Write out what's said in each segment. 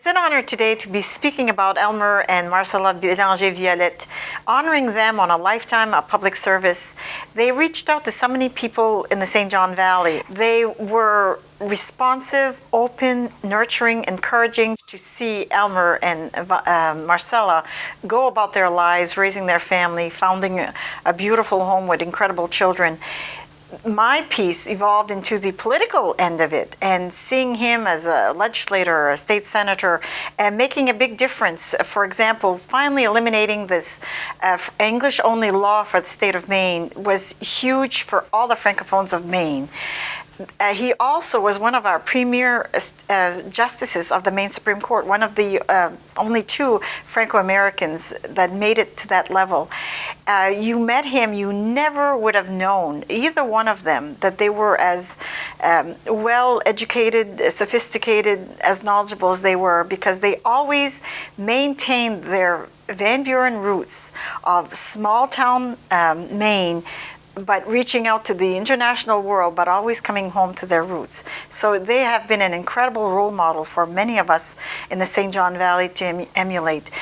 It's an honor today to be speaking about Elmer and Marcella Violette, honoring them on a lifetime of public service. They reached out to so many people in the St. John Valley. They were responsive, open, nurturing, encouraging to see Elmer and Marcella go about their lives, raising their family, founding a beautiful home with incredible children. My piece evolved into the political end of it, and seeing him as a legislator, a state senator, and making a big difference. For example, finally eliminating this English-only law for the state of Maine was huge for all the Francophones of Maine. He also was one of our premier justices of the Maine Supreme Court, one of the only two Franco-Americans that made it to that level. You met him, you never would have known, either one of them, that they were as well-educated, sophisticated, as knowledgeable as they were, because they always maintained their Van Buren roots of small-town Maine, but reaching out to the international world, but always coming home to their roots. So they have been an incredible role model for many of us in the St. John Valley to emulate.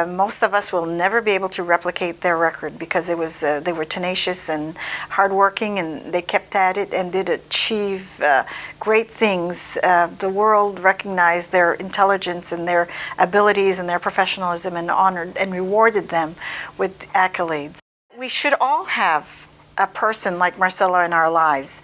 Most of us will never be able to replicate their record because it was they were tenacious and hardworking, and they kept at it and did achieve great things. The world recognized their intelligence and their abilities and their professionalism and honored and rewarded them with accolades. We should all have a person like Marcella in our lives.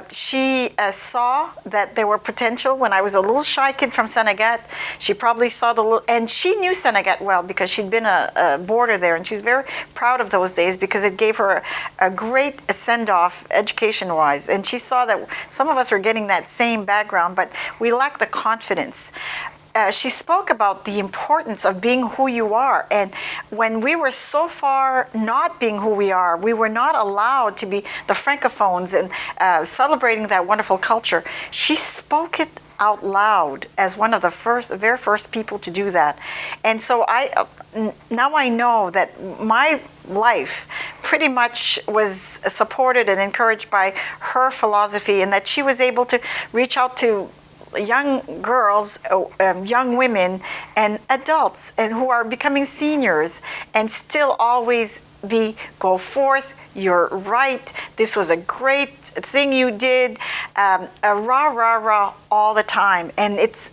She saw that there were potential. When I was a little shy kid from Senegat, she probably saw and she knew Senegat well because she'd been a boarder there, and she's very proud of those days because it gave her a great send-off education-wise. And she saw that some of us were getting that same background, but we lacked the confidence. She spoke about the importance of being who you are. And when we were so far not being who we are, we were not allowed to be the Francophones and celebrating that wonderful culture. She spoke it out loud as one of the very first people to do that. And so now I know that my life pretty much was supported and encouraged by her philosophy, and that she was able to reach out to young girls, young women, and adults, and who are becoming seniors, and still always go forth, you're right, this was a great thing you did, rah all the time. And it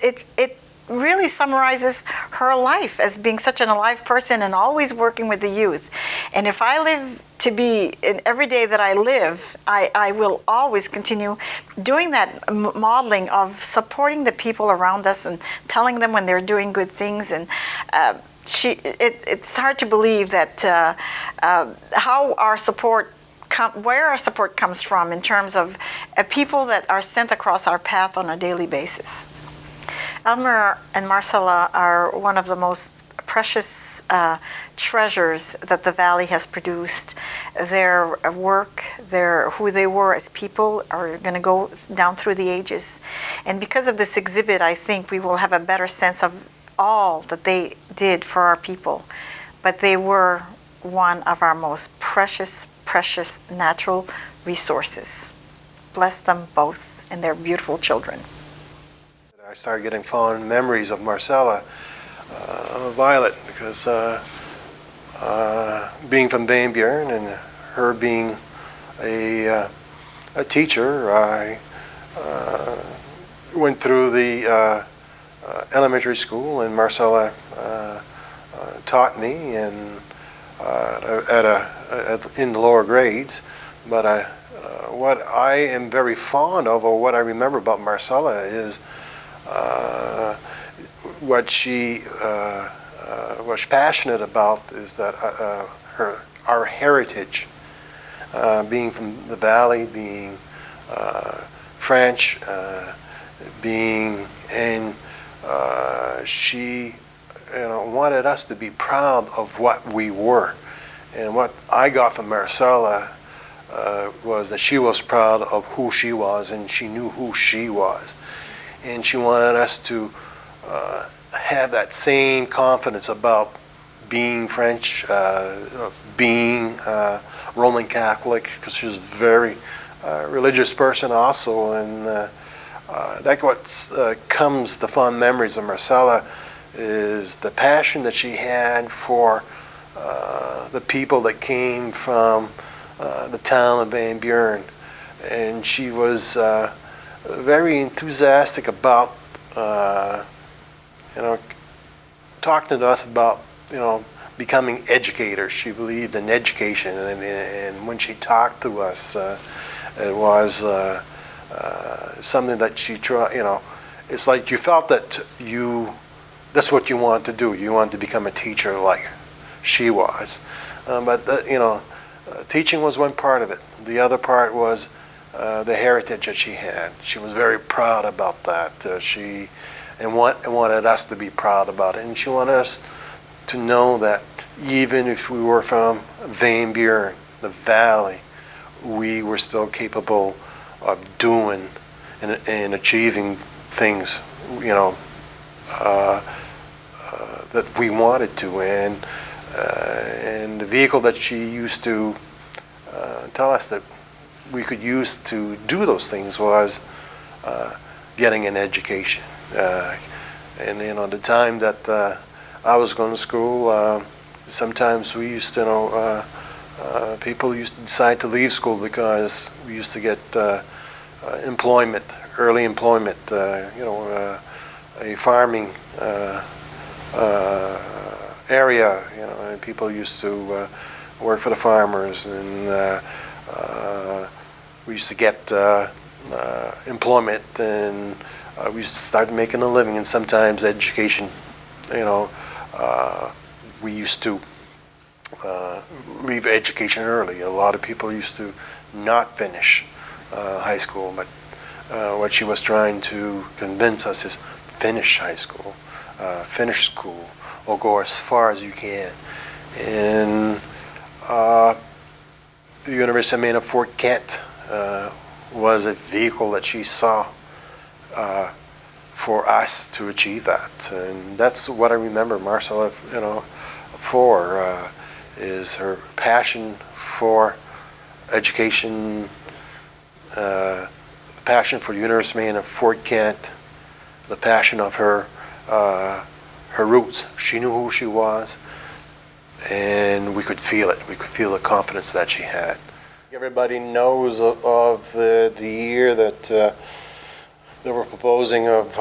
really summarizes her life as being such an alive person and always working with the youth. And if I live to be in every day that I live, I will always continue doing that modeling of supporting the people around us and telling them when they're doing good things. And it's hard to believe that how our support where our support comes from in terms of people that are sent across our path on a daily basis. Elmer and Marcella are one of the most precious treasures that the Valley has produced. Their work, who they were as people are going to go down through the ages. And because of this exhibit, I think we will have a better sense of all that they did for our people. But they were one of our most precious natural resources. Bless them both and their beautiful children. I started getting fond memories of Marcella, Violette, because being from Van Buren and her being a teacher, I went through the elementary school, and Marcella taught me in the lower grades. But what I am very fond of, or what I remember about Marcella, is what she was passionate about is that our heritage, being from the Valley, being French, she wanted us to be proud of what we were. And what I got from Marcella was that she was proud of who she was, and she knew who she was. And she wanted us to have that same confidence about being French, being Roman Catholic, because she was a very religious person also. And That's what comes to fond memories of Marcella, is the passion that she had for the people that came from the town of Van Buren. And she was very enthusiastic about, talking to us about, becoming educators. She believed in education, and when she talked to us, it was something that she tried. It's like you felt that that's what you wanted to do. You wanted to become a teacher like she was. Teaching was one part of it. The other part was the heritage that she had. She was very proud about that. She wanted us to be proud about it, and she wanted us to know that even if we were from Van Buren, the valley, we were still capable of doing and achieving things, that we wanted to. And the vehicle that she used to tell us that we could use to do those things was getting an education. And the time that I was going to school, sometimes we used to, people used to decide to leave school because we used to get employment, early employment, a farming area, and people used to work for the farmers, and we used to get employment, and we used to start making a living, and sometimes education, we used to leave education early. A lot of people used to not finish high school, but what she was trying to convince us is finish high school, finish school, or go as far as you can. And the University of Maine at Fort Kent was a vehicle that she saw for us to achieve that. And that's what I remember Marcella, for, is her passion for education, passion for the University of Maine at Fort Kent, the passion of her roots. She knew who she was, and we could feel it. We could feel the confidence that she had. Everybody knows of the year that they were proposing of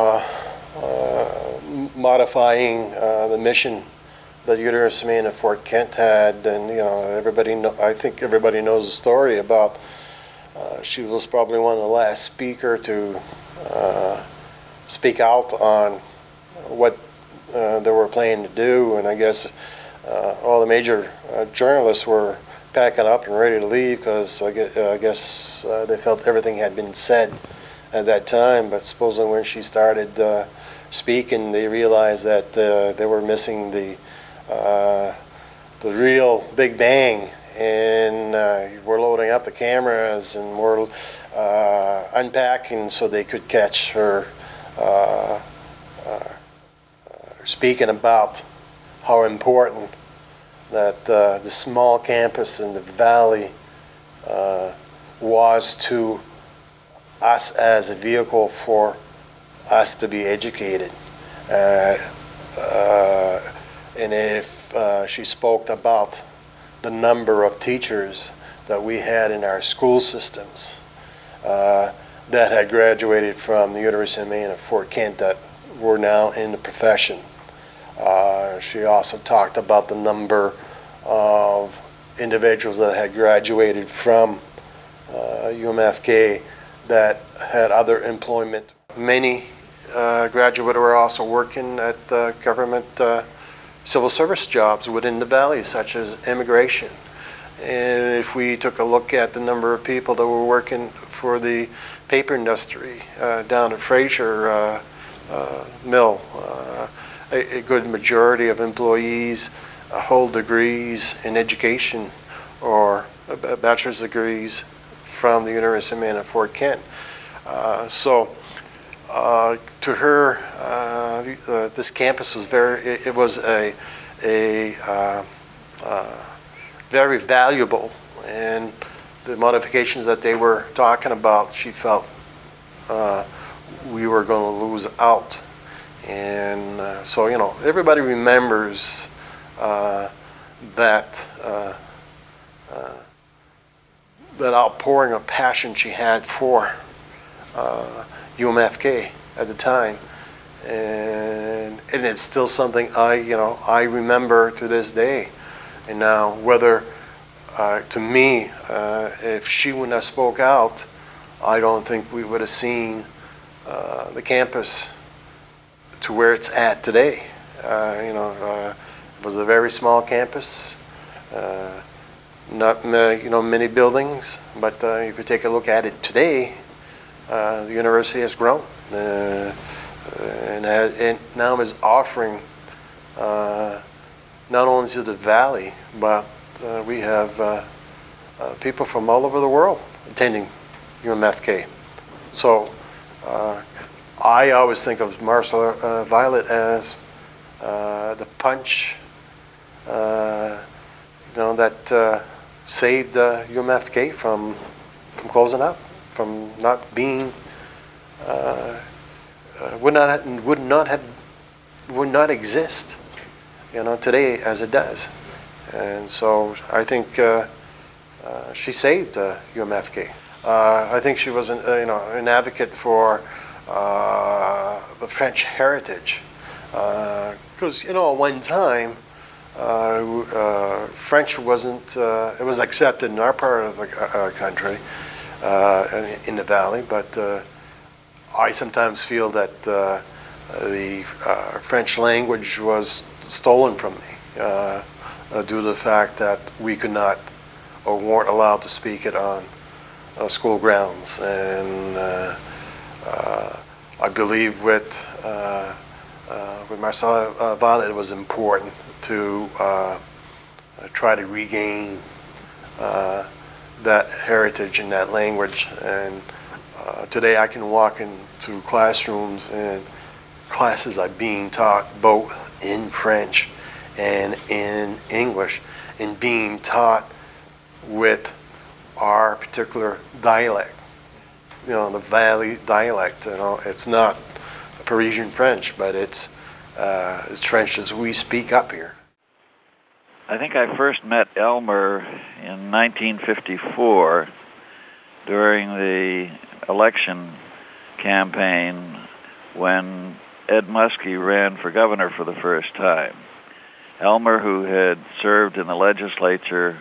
modifying the mission that the University of Maine at Fort Kent had, and I think everybody knows the story about. She was probably one of the last speaker to speak out on what they were planning to do, and I guess all the major journalists were packing up and ready to leave because I guess they felt everything had been said at that time. But supposedly when she started speaking, they realized that they were missing the real big bang, and we're loading up the cameras and we're unpacking so they could catch her speaking about how important that the small campus in the valley was to us as a vehicle for us to be educated. And if she spoke about the number of teachers that we had in our school systems that had graduated from the University of Maine at Fort Kent that were now in the profession. She also talked about the number of individuals that had graduated from UMFK that had other employment. Many graduates were also working at government civil service jobs within the valley, such as immigration. And if we took a look at the number of people that were working for the paper industry down at Fraser Mill, a good majority of employees hold degrees in education or bachelor's degrees from the University of Maine at Fort Kent. To her, this campus was a very valuable, and the modifications that they were talking about, she felt we were going to lose out. And so, everybody remembers that that outpouring of passion she had for UMFK at the time. And it's still something I remember to this day. And now, whether to me, if she wouldn't have spoke out, I don't think we would have seen the campus to where it's at today. It was a very small campus, not many buildings, but if you take a look at it today, the university has grown and now is offering not only to the valley, but we have people from all over the world attending UMFK. So I always think of Marcella Violette as the punch that saved UMFK from closing up, from not being would not exist today as it does. And so I think she saved UMFK. I think she was an advocate for the French heritage, because at one time French wasn't. It was accepted in our part of the country, in the valley, but I sometimes feel that the French language was stolen from me due to the fact that we could not or weren't allowed to speak it on school grounds. And I believe with Marcella Violette, it was important to try to regain that heritage and that language. And today I can walk into classrooms and classes are being taught both in French and in English, and being taught with our particular dialect, the Valley dialect. It's not Parisian French, but it's French as we speak up here. I think I first met Elmer in 1954 during the election campaign when Ed Muskie ran for governor for the first time. Elmer, who had served in the legislature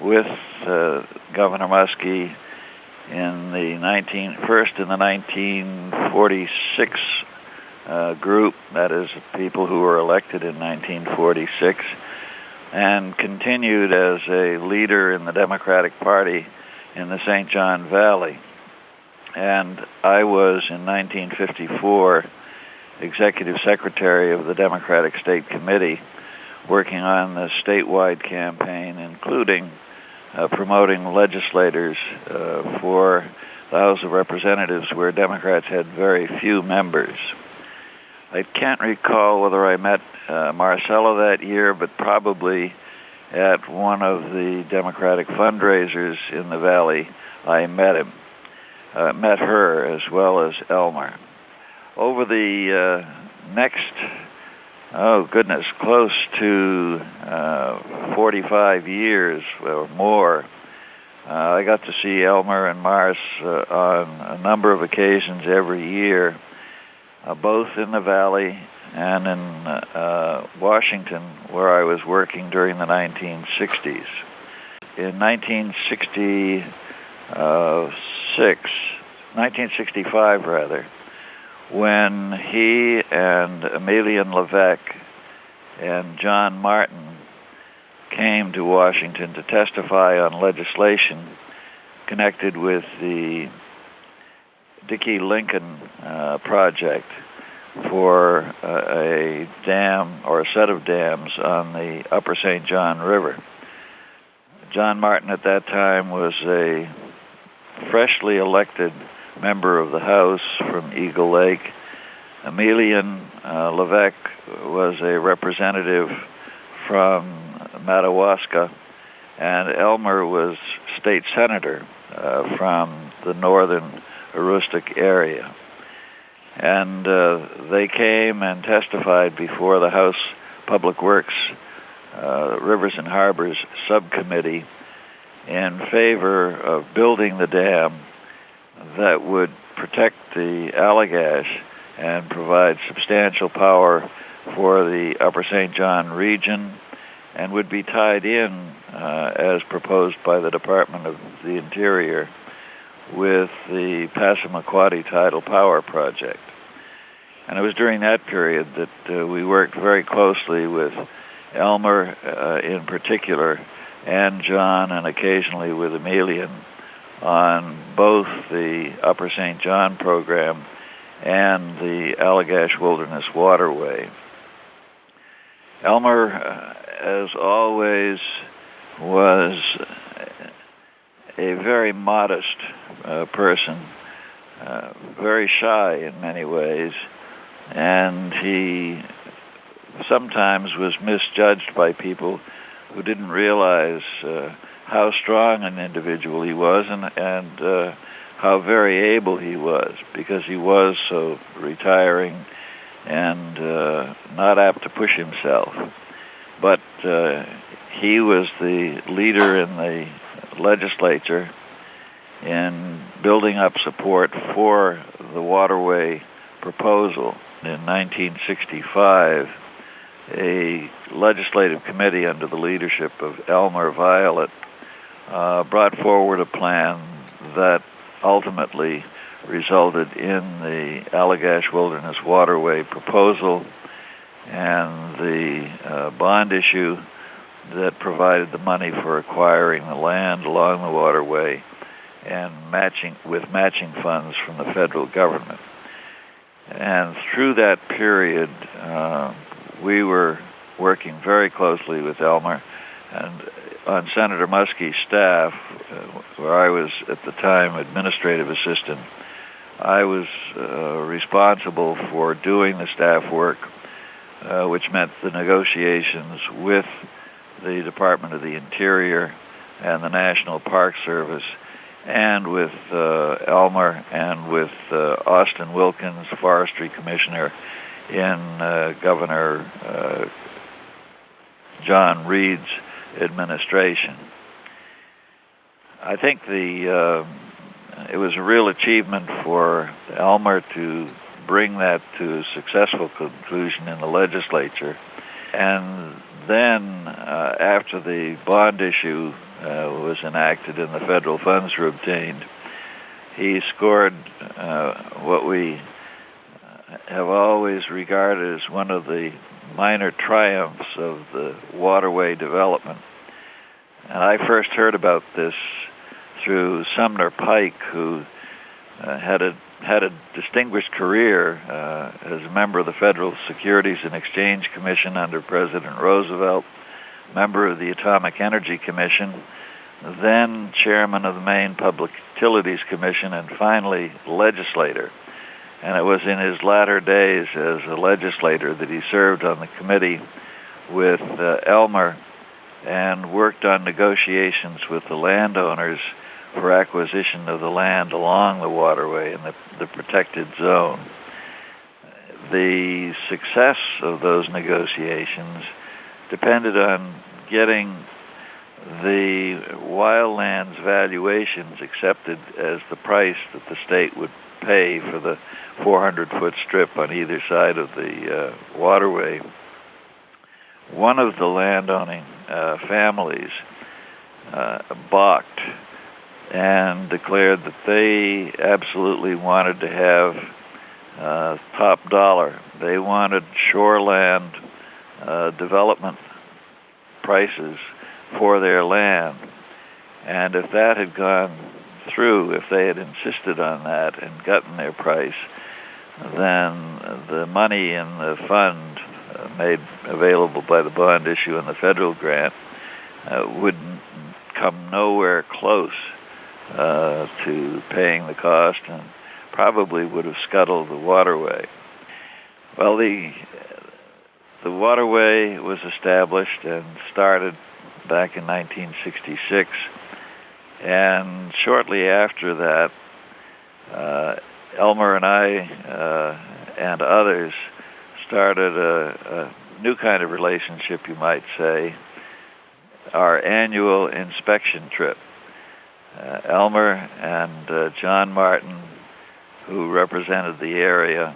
with Governor Muskie in the 1946 group, that is, people who were elected in 1946, and continued as a leader in the Democratic Party in the St. John Valley. And I was, in 1954, executive secretary of the Democratic State Committee, working on the statewide campaign, including promoting legislators for the House of Representatives, where Democrats had very few members. I can't recall whether I met Marcella that year, but probably at one of the Democratic fundraisers in the Valley, I met her as well as Elmer. Over the next, close to 45 years or more, I got to see Elmer and Mars on a number of occasions every year, both in the Valley and in Washington, where I was working during the 1960s. In 1965 rather, when he and Emilian Levesque and John Martin came to Washington to testify on legislation connected with the Dickey Lincoln project for a dam or a set of dams on the Upper St. John River. John Martin at that time was a freshly elected member of the House from Eagle Lake. Emilian Levesque was a representative from Madawaska, and Elmer was state senator from the northern Aroostook area. And they came and testified before the House Public Works Rivers and Harbors Subcommittee in favor of building the dam that would protect the Allagash and provide substantial power for the Upper St. John region, and would be tied in, as proposed by the Department of the Interior, with the Passamaquoddy Tidal Power Project. And it was during that period that we worked very closely with ELMER in particular, and John, and occasionally with Emilian, on both the Upper St. John program and the Allagash Wilderness Waterway. ELMER, as always, was a very modest person, very shy in many ways, and he sometimes was misjudged by people who didn't realize how strong an individual he was, and how very able he was, because he was so retiring and not apt to push himself. But he was the leader in the legislature in building up support for the waterway proposal. In 1965, a legislative committee under the leadership of ELMER Violette brought forward a plan that ultimately resulted in the Allagash Wilderness Waterway proposal and the bond issue that provided the money for acquiring the land along the waterway and matching funds from the federal government. And through that period, we were working very closely with ELMER, and on Senator Muskie's staff, where I was at the time administrative assistant, I was responsible for doing the staff work, which meant the negotiations with the Department of the Interior and the National Park Service, and with ELMER and with Austin Wilkins, Forestry Commissioner in Governor John Reed's administration. I think it was a real achievement for ELMER to bring that to a successful conclusion in the legislature. And then, after the bond issue was enacted and the federal funds were obtained, he scored what we have always regarded as one of the minor triumphs of the waterway development. And I first heard about this through Sumner Pike, who had a distinguished career as a member of the Federal Securities and Exchange Commission under President Roosevelt, member of the Atomic Energy Commission, then chairman of the Maine Public Utilities Commission, and finally legislator. And it was in his latter days as a legislator that he served on the committee with ELMER and worked on negotiations with the landowners for acquisition of the land along the waterway in the protected zone. The success of those negotiations depended on getting the wildlands valuations accepted as the price that the state would pay for the 400-foot strip on either side of the waterway. One of the landowning families balked and declared that they absolutely wanted to have top dollar. They wanted shoreland development prices for their land. And if that had gone through, if they had insisted on that and gotten their price, then the money in the fund made available by the bond issue and the federal grant would come nowhere close to paying the cost, and probably would have scuttled the waterway. Well, the waterway was established and started back in 1966, and shortly after that, Elmer and I and others started a new kind of relationship, you might say, our annual inspection trip. Elmer and John Martin, who represented the area,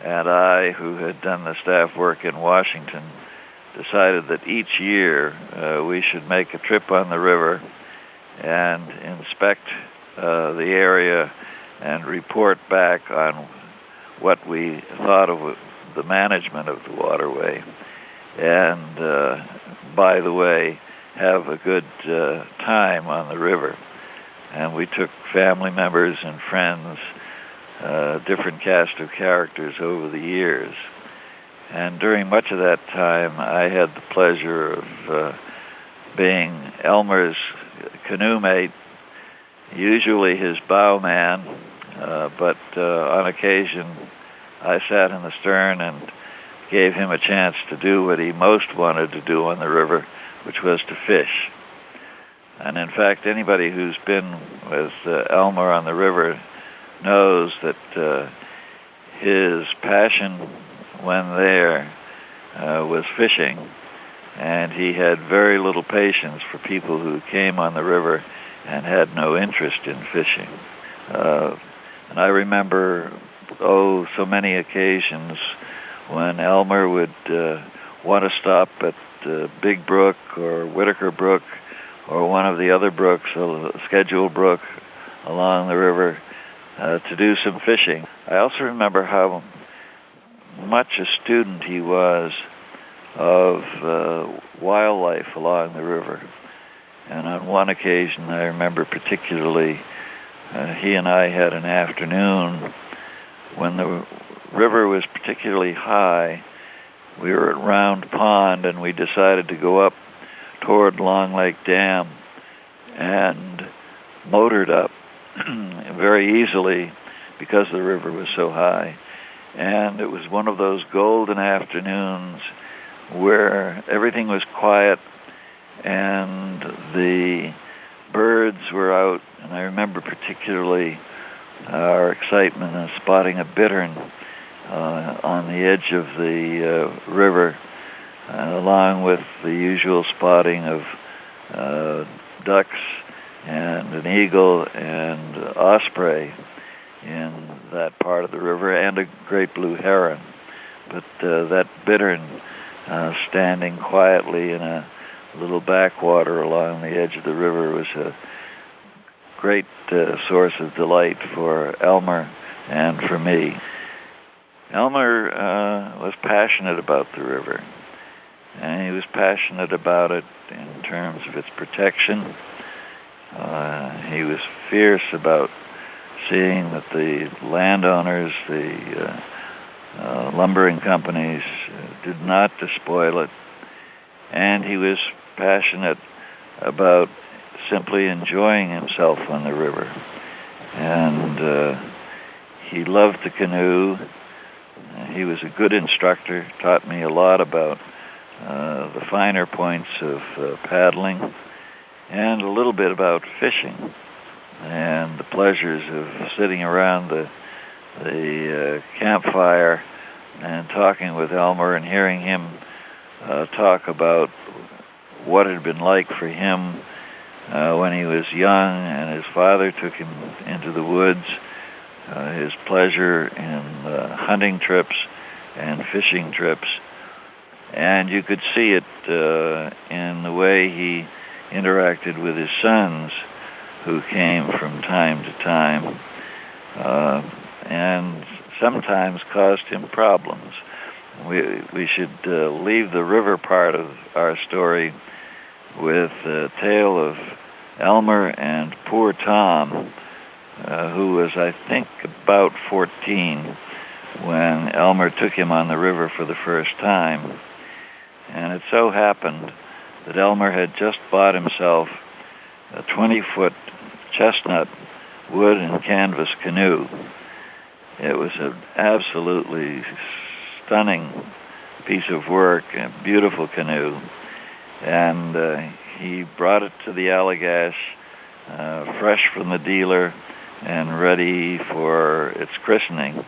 and I, who had done the staff work in Washington, decided that each year we should make a trip on the river and inspect the area and report back on what we thought of the management of the waterway. And, by the way, have a good time on the river. And we took family members and friends, different cast of characters over the years. And during much of that time, I had the pleasure of being Elmer's canoe mate, usually his bowman, but on occasion I sat in the stern and gave him a chance to do what he most wanted to do on the river, which was to fish. And in fact, anybody who's been with Elmer on the river knows that his passion when there was fishing, and he had very little patience for people who came on the river and had no interest in fishing. And I remember, so many occasions when Elmer would want to stop at Big Brook or Whitaker Brook or one of the other brooks, a scheduled brook along the river, to do some fishing. I also remember how much a student he was of wildlife along the river. And on one occasion, I remember particularly, he and I had an afternoon when the river was particularly high. We were at Round Pond, and we decided to go up toward Long Lake Dam and motored up very easily because the river was so high. And it was one of those golden afternoons where everything was quiet and the birds were out. And I remember particularly our excitement in spotting a bittern on the edge of the river, along with the usual spotting of ducks and an eagle and osprey in that part of the river, and a great blue heron. But that bittern standing quietly in a little backwater along the edge of the river was a great source of delight for Elmer and for me. Elmer was passionate about the river, and he was passionate about it in terms of its protection. He was fierce about seeing that the landowners, the lumbering companies, did not despoil it. And he was passionate about simply enjoying himself on the river. And he loved the canoe. He was a good instructor, taught me a lot about the finer points of paddling, and a little bit about fishing, and the pleasures of sitting around the campfire and talking with Elmer and hearing him talk about what it had been like for him when he was young and his father took him into the woods, his pleasure in hunting trips and fishing trips. And you could see it in the way he interacted with his sons, who came from time to time, and sometimes caused him problems. We should leave the river part of our story with a tale of Elmer and poor Tom, who was, I think, about 14 when Elmer took him on the river for the first time. And it so happened that Elmer had just bought himself a 20-foot chestnut wood and canvas canoe. It was an absolutely stunning piece of work, a beautiful canoe. And he brought it to the Allagash, fresh from the dealer, and ready for its christening.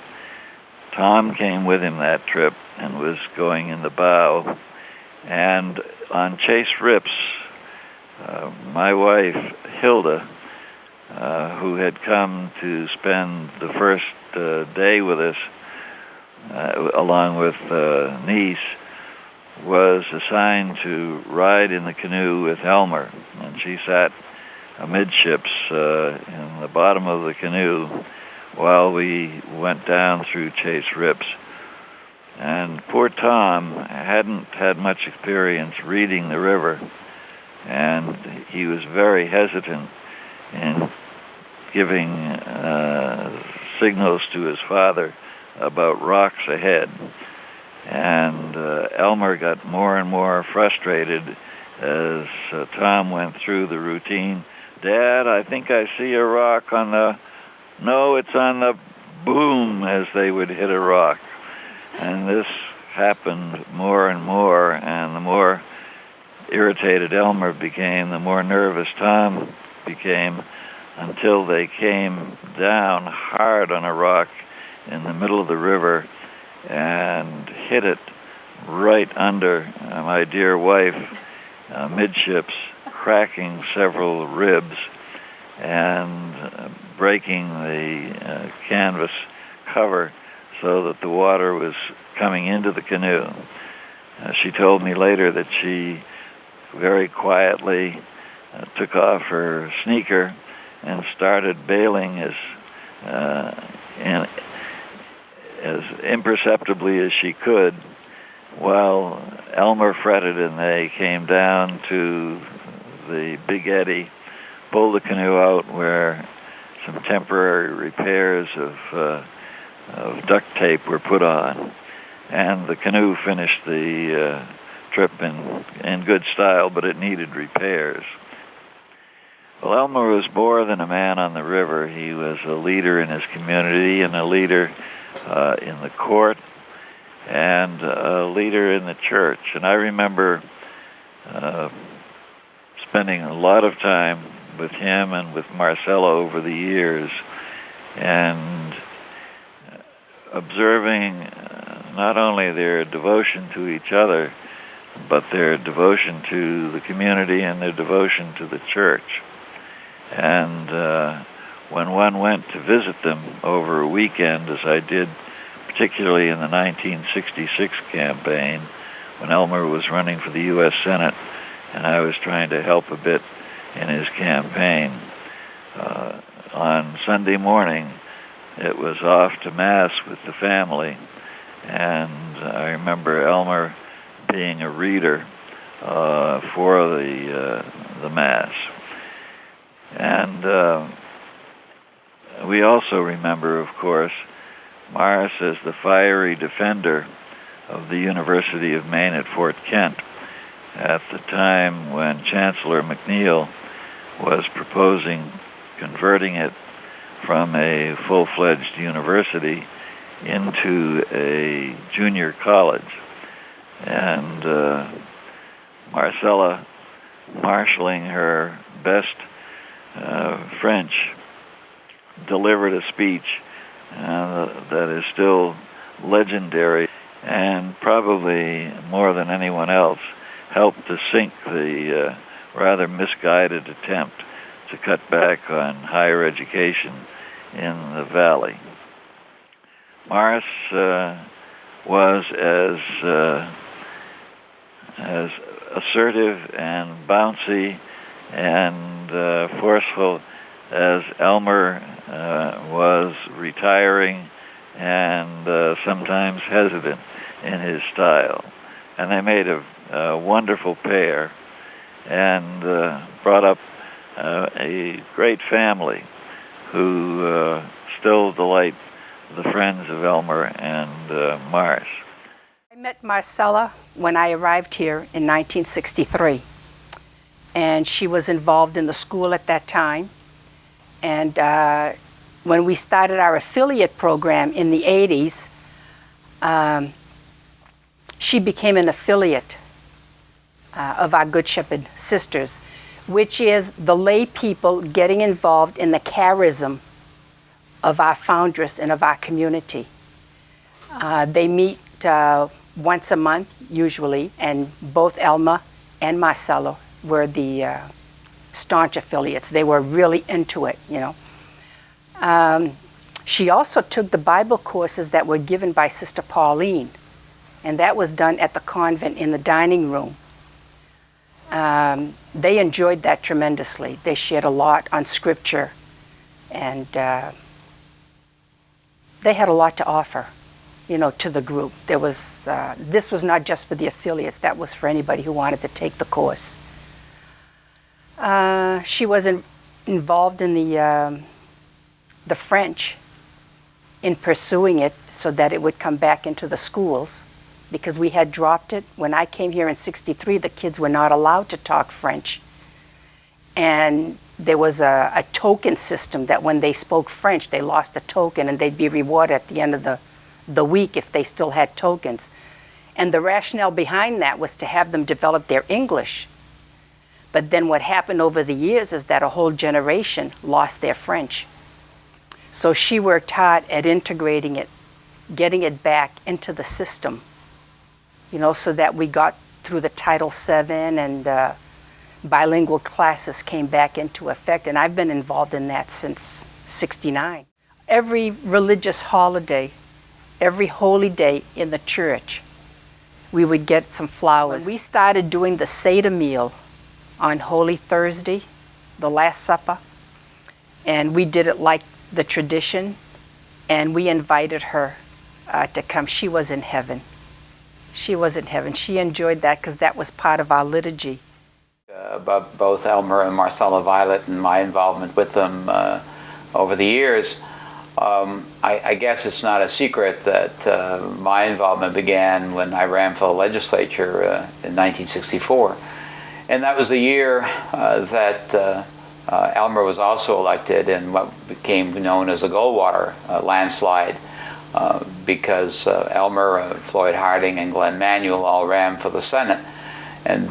Tom came with him that trip and was going in the bow. And on Chase Rips, my wife, Hilda, who had come to spend the first day with us, along with niece, was assigned to ride in the canoe with Elmer. And she sat amidships in the bottom of the canoe while we went down through Chase Rips. And poor Tom hadn't had much experience reading the river, and he was very hesitant in giving signals to his father about rocks ahead. And Elmer got more and more frustrated as Tom went through the routine. "Dad, I think I see a rock on the..." "No, it's on the..." Boom, as they would hit a rock. And this happened more and more, and the more irritated Elmer became, the more nervous Tom became, until they came down hard on a rock in the middle of the river and hit it right under my dear wife, midships, cracking several ribs and breaking the canvas cover so that the water was coming into the canoe. She told me later that she very quietly took off her sneaker and started bailing as imperceptibly as she could, while Elmer fretted and they came down to the Big Eddy, pulled the canoe out where some temporary repairs of duct tape were put on, and the canoe finished the trip in good style, but it needed repairs. Well, Elmer was more than a man on the river. He was a leader in his community and a leader in the court and a leader in the church. And I remember spending a lot of time with him and with Marcella over the years and observing not only their devotion to each other, but their devotion to the community and their devotion to the church. And when one went to visit them over a weekend, as I did particularly in the 1966 campaign, when Elmer was running for the U.S. Senate and I was trying to help a bit in his campaign, on Sunday morning, it was off to Mass with the family, and I remember Elmer being a reader for the Mass. And we also remember, of course, Morris as the fiery defender of the University of Maine at Fort Kent at the time when Chancellor McNeil was proposing converting it from a full-fledged university into a junior college. And Marcella, marshaling her best French, delivered a speech that is still legendary and probably more than anyone else helped to sink the rather misguided attempt to cut back on higher education in the valley. Morris was as assertive and bouncy and forceful as Elmer was retiring and sometimes hesitant in his style. And they made a wonderful pair and brought up a great family who still delight the friends of Elmer and Morris. I met Marcella when I arrived here in 1963, and she was involved in the school at that time. And when we started our affiliate program in the 80s, she became an affiliate of our Good Shepherd Sisters, which is the lay people getting involved in the charism of our foundress and of our community. They meet once a month, usually, and both ELMER and MARCELLA were the staunch affiliates. They were really into it, you know. She also took the Bible courses that were given by Sister Pauline, and that was done at the convent in the dining room. They enjoyed that tremendously. They shared a lot on scripture, and they had a lot to offer, you know, to the group. There was this was not just for the affiliates. That was for anybody who wanted to take the course. She was involved in the French, in pursuing it so that it would come back into the schools, because we had dropped it. When I came here in '63, the kids were not allowed to talk French. And there was a token system that when they spoke French, they lost a token and they'd be rewarded at the end of the week if they still had tokens. And the rationale behind that was to have them develop their English. But then what happened over the years is that a whole generation lost their French. So she worked hard at integrating it, getting it back into the system, you know, so that we got through the Title VII and bilingual classes came back into effect. And I've been involved in that since '69. Every religious holiday, every holy day in the church, we would get some flowers. When we started doing the Seder meal on Holy Thursday, the Last Supper, and we did it like the tradition, and we invited her to come. She was in heaven. She was in heaven. She enjoyed that because that was part of our liturgy. About both ELMER and MARCELLA Violette and my involvement with them over the years, I guess it's not a secret that my involvement began when I ran for the legislature in 1964. And that was the year that ELMER was also elected in what became known as the Goldwater landslide, because ELMER, Floyd Harding, and Glenn Manuel all ran for the Senate, and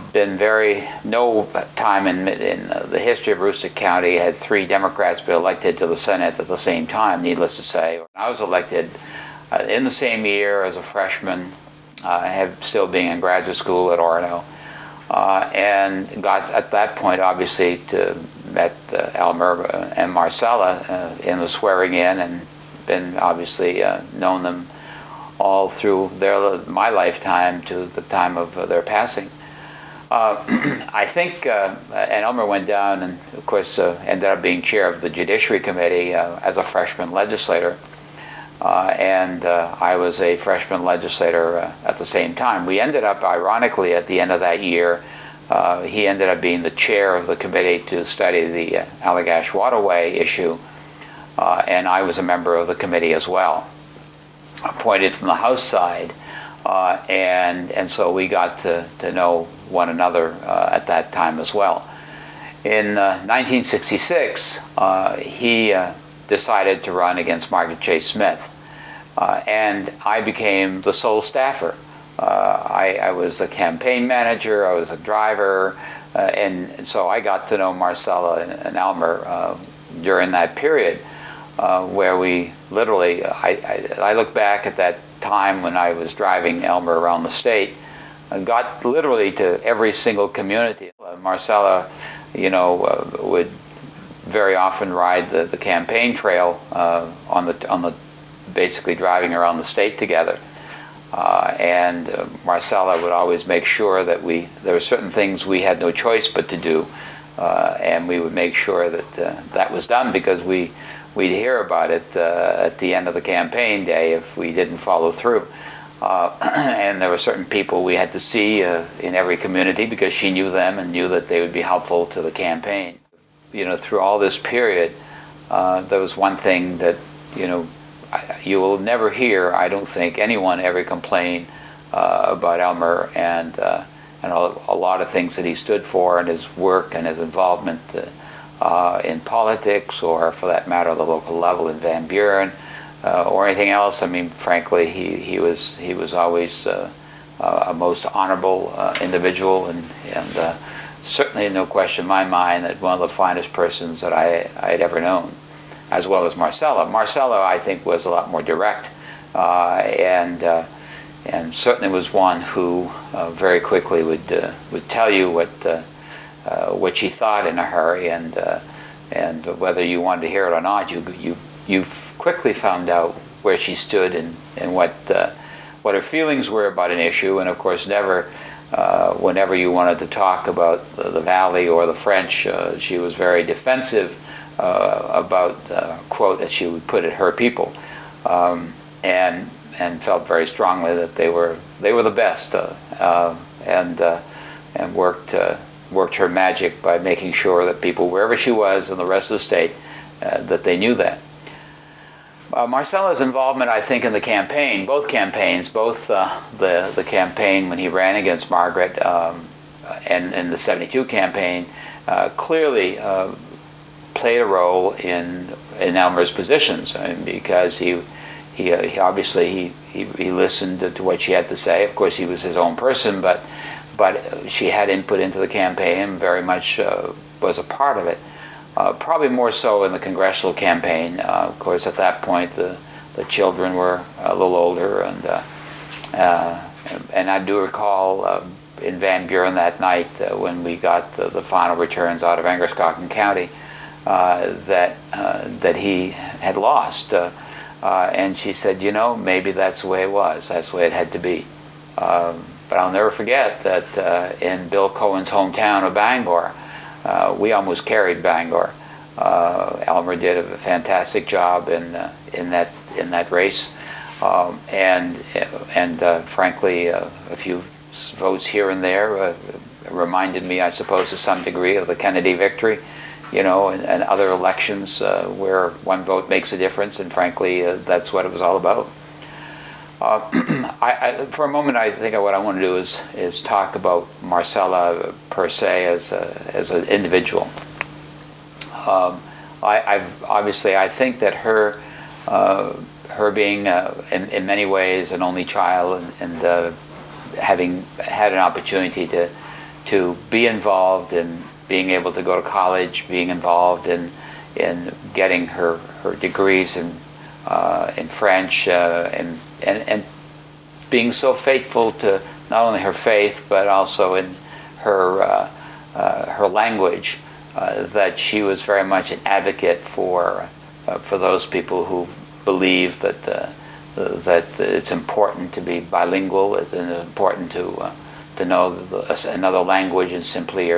no time in the history of Aroostook County had 3 Democrats been elected to the Senate at the same time, needless to say. I was elected in the same year as a freshman, still being in graduate school at Orono, and got at that point obviously met ELMER and MARCELLA in the swearing in, and been obviously known them all through my lifetime to the time of their passing. I think, and ELMER went down and of course ended up being chair of the Judiciary Committee as a freshman legislator, and I was a freshman legislator at the same time. We ended up, ironically, at the end of that year, he ended up being the chair of the committee to study the Allagash waterway issue, and I was a member of the committee as well, appointed from the House side, and so we got to know one another at that time as well. In 1966, he decided to run against Margaret Chase Smith, and I became the sole staffer. I was the campaign manager, I was a driver, and so I got to know MARCELLA and ELMER during that period, where we literally, I look back at that time when I was driving ELMER around the state, got literally to every single community. MARCELLA, you know, would very often ride the campaign trail on the basically driving around the state together. And MARCELLA would always make sure that there were certain things we had no choice but to do, and we would make sure that that was done, because we'd hear about it at the end of the campaign day if we didn't follow through. And there were certain people we had to see in every community because she knew them and knew that they would be helpful to the campaign. You know, through all this period, there was one thing that, you know, you will never hear, I don't think, anyone ever complain about ELMER and a lot of things that he stood for, and his work and his involvement in politics, or for that matter the local level in Van Buren, or anything else. I mean, frankly, he was always a most honorable individual, and certainly no question in my mind that one of the finest persons that I had ever known. as well as Marcella. Marcella, I think, was a lot more direct, and certainly was one who very quickly would tell you what she thought in a hurry, and whether you wanted to hear it or not, you quickly found out where she stood and what her feelings were about an issue. And of course, never, whenever you wanted to talk about the Valley or the French, she was very defensive about quote that she would put at her people, and felt very strongly that they were the best, and worked her magic by making sure that people wherever she was in the rest of the state that they knew that. Marcella's involvement, I think, in the campaign, both campaigns, both the campaign when he ran against Margaret and the '72 campaign, clearly played a role in Elmer's positions. I mean, because he obviously he listened to what she had to say. Of course, he was his own person, but she had input into the campaign and very much was a part of it. Probably more so in the congressional campaign. Of course, at that point, the children were a little older, and I do recall in Van Buren that night when we got the final returns out of Androscoggin County that he had lost, and she said, you know, maybe that's the way it was. That's the way it had to be. But I'll never forget that in Bill Cohen's hometown of Bangor, we almost carried Bangor. Elmer did a fantastic job in that race, and frankly, a few votes here and there reminded me, I suppose, to some degree, of the Kennedy victory, you know, and other elections where one vote makes a difference, and frankly, that's what it was all about. For a moment, I think what I want to do is talk about Marcella per se as an individual. I think that her being in many ways an only child and having had an opportunity to be involved in being able to go to college, being involved in getting her degrees in French, and being so faithful to not only her faith but also in her language, that she was very much an advocate for those people who believe that it's important to be bilingual. It's important to know another language and simply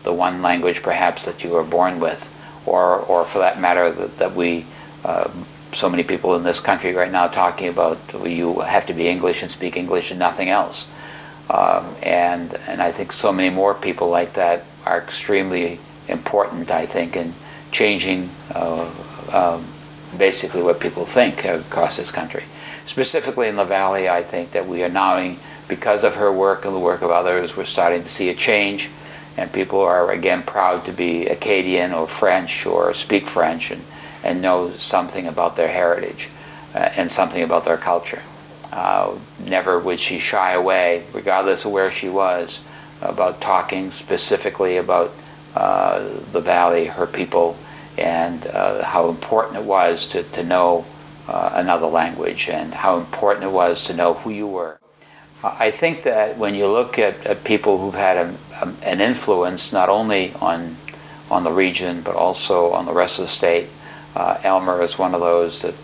the one language perhaps that you are born with, or for that matter that we. So many people in this country right now talking about you have to be English and speak English and nothing else, and I think so many more people like that are extremely important, I think, in changing basically what people think across this country. Specifically in the Valley, I think that we are now, because of her work and the work of others, we're starting to see a change, and people are again proud to be Acadian or French or speak French and know something about their heritage and something about their culture. Never would she shy away, regardless of where she was, about talking specifically about the Valley, her people, and how important it was to know another language, and how important it was to know who you were. I think that when you look at people who've had an influence not only on the region but also on the rest of the state, Elmer is one of those that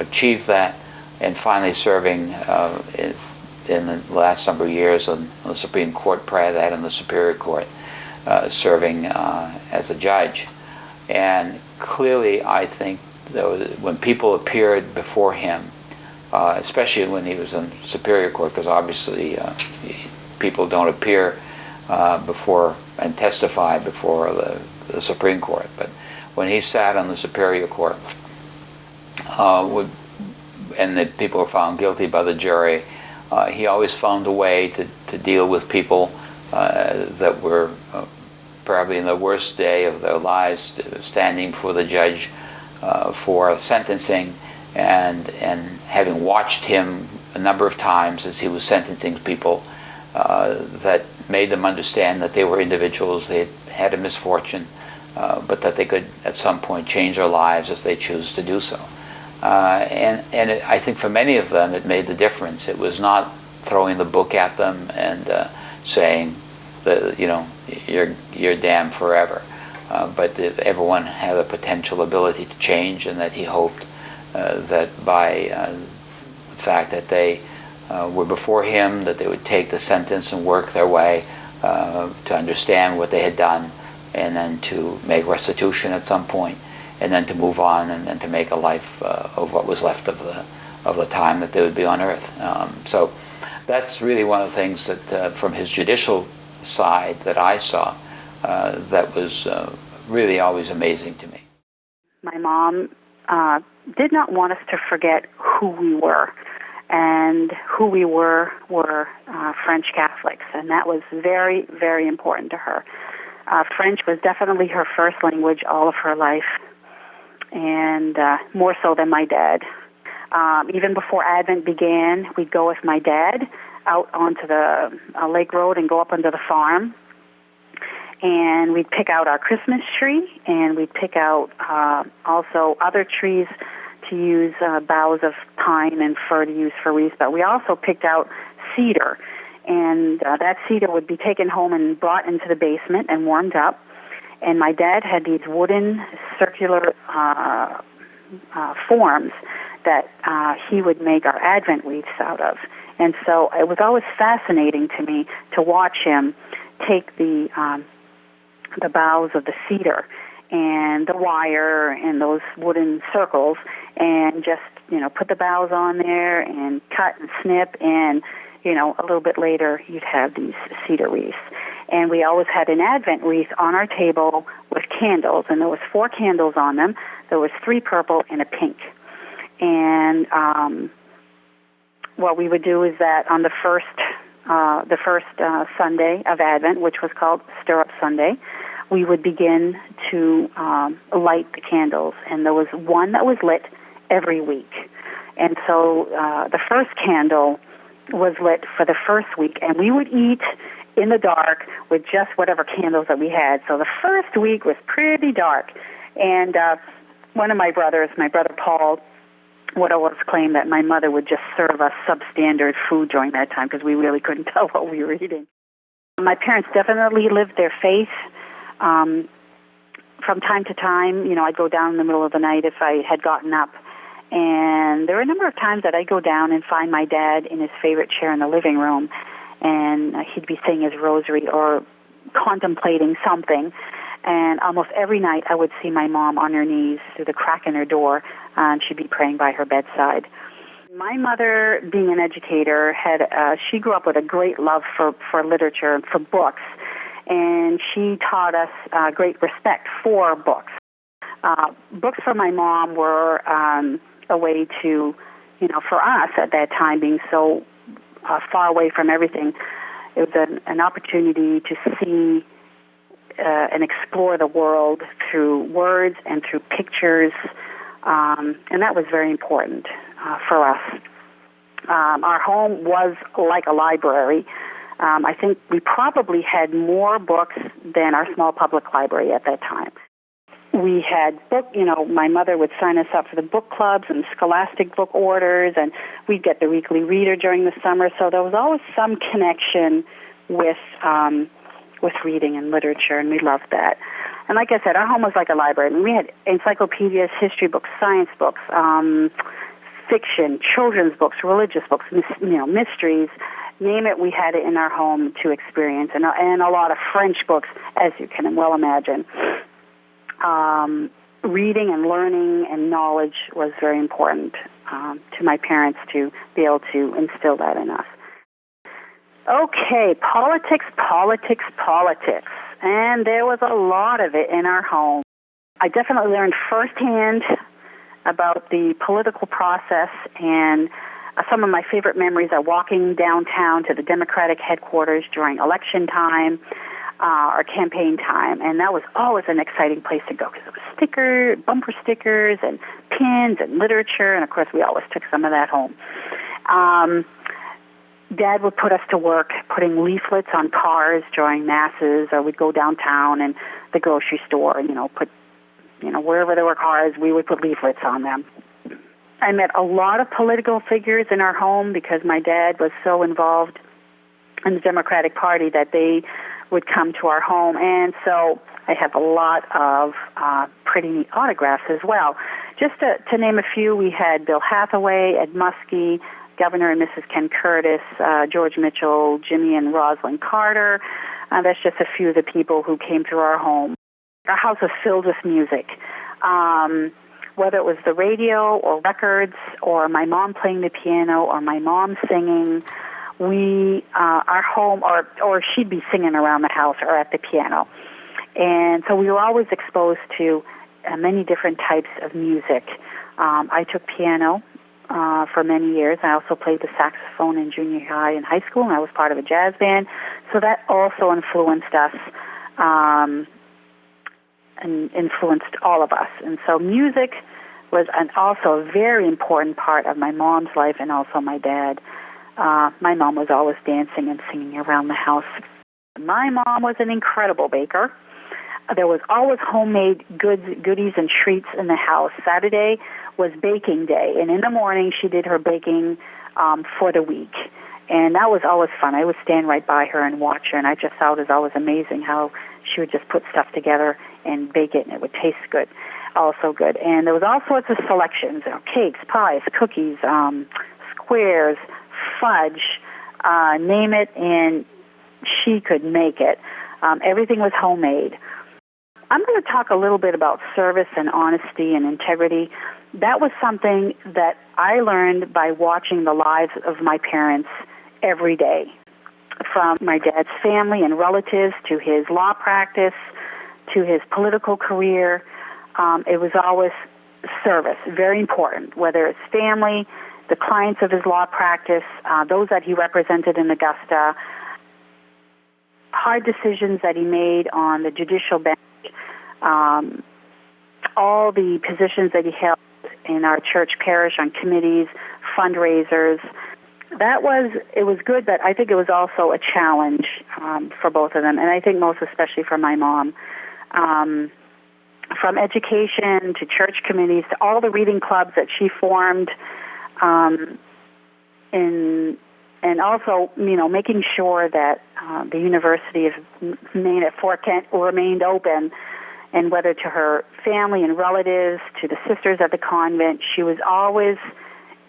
achieved that, and finally serving in the last number of years on the Supreme Court, prior to that in the Superior Court, serving as a judge. And clearly, I think when people appeared before him, especially when he was in Superior Court, because obviously people don't appear before and testify before the Supreme Court, but when he sat on the Superior Court, and the people were found guilty by the jury, he always found a way to deal with people that were probably in the worst day of their lives, standing before the judge for sentencing, and having watched him a number of times as he was sentencing people, that made them understand that they were individuals. They had a misfortune, but that they could at some point change their lives if they choose to do so. I think for many of them it made the difference. It was not throwing the book at them and saying that, you know, you're damned forever. But everyone had a potential ability to change, and that he hoped that by the fact that they were before him, that they would take the sentence and work their way to understand what they had done, and then to make restitution at some point, and then to move on, and then to make a life of what was left of the time that they would be on earth. So that's really one of the things that from his judicial side that I saw that was really always amazing to me. My mom did not want us to forget who we were, and who we were French Catholics, and that was very, very important to her. French was definitely her first language all of her life, and more so than my dad. Even before Advent began, we'd go with my dad out onto the Lake Road and go up under the farm, and we'd pick out our Christmas tree, and we'd pick out also other trees to use boughs of pine and fir to use for wreaths, but we also picked out cedar, and that cedar would be taken home and brought into the basement and warmed up, and my dad had these wooden circular forms that he would make our Advent wreaths out of. And so it was always fascinating to me to watch him take the boughs of the cedar and the wire and those wooden circles and just, you know, put the boughs on there and cut and snip, and, you know, a little bit later you'd have these cedar wreaths. And we always had an Advent wreath on our table with candles, and there was 4 candles on them. There was 3 purple and a pink. And what we would do is that on the first Sunday of Advent, which was called Stir Up Sunday, we would begin to light the candles, and there was one that was lit every week. And so the first candle was lit for the first week, and we would eat in the dark with just whatever candles that we had. So the first week was pretty dark. And one of my brothers, my brother Paul, would always claim that my mother would just serve us substandard food during that time because we really couldn't tell what we were eating. My parents definitely lived their faith. From time to time, you know, I'd go down in the middle of the night if I had gotten up. And there were a number of times that I'd go down and find my dad in his favorite chair in the living room, and he'd be saying his rosary or contemplating something. And almost every night I would see my mom on her knees through the crack in her door, and she'd be praying by her bedside. My mother, being an educator, she grew up with a great love for literature and for books, and she taught us great respect for books. Books for my mom were a way to, you know, for us at that time being so far away from everything, it was an opportunity to see and explore the world through words and through pictures, and that was very important for us. Our home was like a library. I think we probably had more books than our small public library at that time. We had my mother would sign us up for the book clubs and scholastic book orders, and we'd get the weekly reader during the summer, so there was always some connection with reading and literature, and we loved that. And like I said, our home was like a library. I mean, we had encyclopedias, history books, science books, fiction, children's books, religious books, mysteries. Name it, we had it in our home to experience, and a lot of French books, as you can well imagine. Reading and learning and knowledge was very important to my parents to be able to instill that in us. Okay, politics. And there was a lot of it in our home. I definitely learned firsthand about the political process, and some of my favorite memories are walking downtown to the Democratic headquarters during election time or campaign time, and that was always an exciting place to go because it was bumper stickers and pins and literature, and of course we always took some of that home. Dad would put us to work putting leaflets on cars during masses, or we'd go downtown and the grocery store, wherever there were cars, we would put leaflets on them. I met a lot of political figures in our home because my dad was so involved in the Democratic Party that they would come to our home. And so I have a lot of pretty neat autographs as well. Just to name a few, we had Bill Hathaway, Ed Muskie, Governor and Mrs. Ken Curtis, George Mitchell, Jimmy and Rosalind Carter. That's just a few of the people who came through our home. Our house was filled with music. Whether it was the radio or records or my mom playing the piano or my mom singing, our home, or she'd be singing around the house or at the piano. And so we were always exposed to many different types of music. I took piano for many years. I also played the saxophone in junior high and high school, and I was part of a jazz band. So that also influenced us and influenced all of us. And so music was also a very important part of my mom's life and also my dad. My mom was always dancing and singing around the house. My mom was an incredible baker. There was always homemade goodies and treats in the house. Saturday was baking day, and in the morning she did her baking for the week. And that was always fun. I would stand right by her and watch her, and I just thought it was always amazing how she would just put stuff together and bake it, and it would taste good, also good. And there was all sorts of selections, cakes, pies, cookies, squares, fudge, name it, and she could make it. Everything was homemade. I'm going to talk a little bit about service and honesty and integrity. That was something that I learned by watching the lives of my parents every day, from my dad's family and relatives to his law practice to his political career. It was always service, very important, whether it's family, the clients of his law practice, those that he represented in Augusta, hard decisions that he made on the judicial bench, all the positions that he held in our church parish on committees, fundraisers. It was good, but I think it was also a challenge for both of them, and I think most especially for my mom. From education to church committees to all the reading clubs that she formed, and also, making sure that the University of Maine at Fort Kent remained open, and whether to her family and relatives, to the sisters at the convent, she was always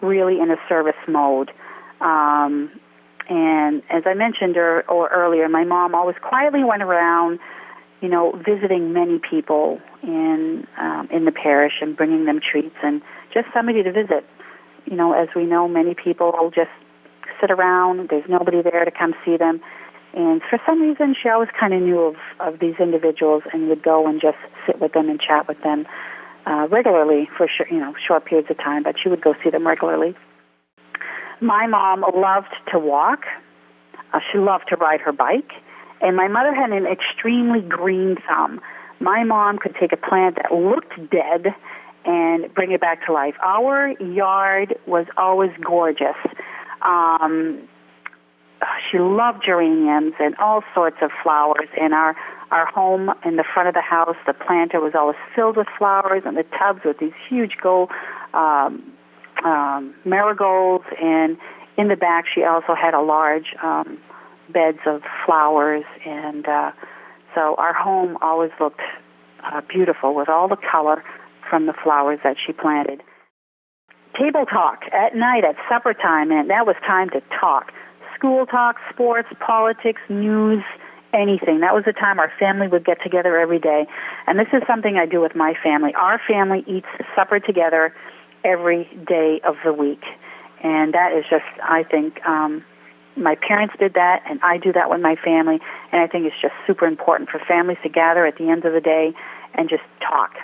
really in a service mode. And as I mentioned earlier, my mom always quietly went around, visiting many people in the parish and bringing them treats and just somebody to visit. As we know, many people just sit around. There's nobody there to come see them. And for some reason, she always kind of knew of these individuals and would go and just sit with them and chat with them regularly for short periods of time, but she would go see them regularly. My mom loved to walk. She loved to ride her bike. And my mother had an extremely green thumb. My mom could take a plant that looked dead and bring it back to life. Our yard was always gorgeous. She loved geraniums and all sorts of flowers. And our home in the front of the house, the planter was always filled with flowers, and the tubs with these huge marigolds. And in the back, she also had a large beds of flowers. And so our home always looked beautiful with all the color from the flowers that she planted. Table talk at night at supper time, and that was time to talk. School talk, sports, politics, news, anything. That was the time our family would get together every day. And this is something I do with my family. Our family eats supper together every day of the week. And that is just, I think, my parents did that, and I do that with my family. And I think it's just super important for families to gather at the end of the day and just talk,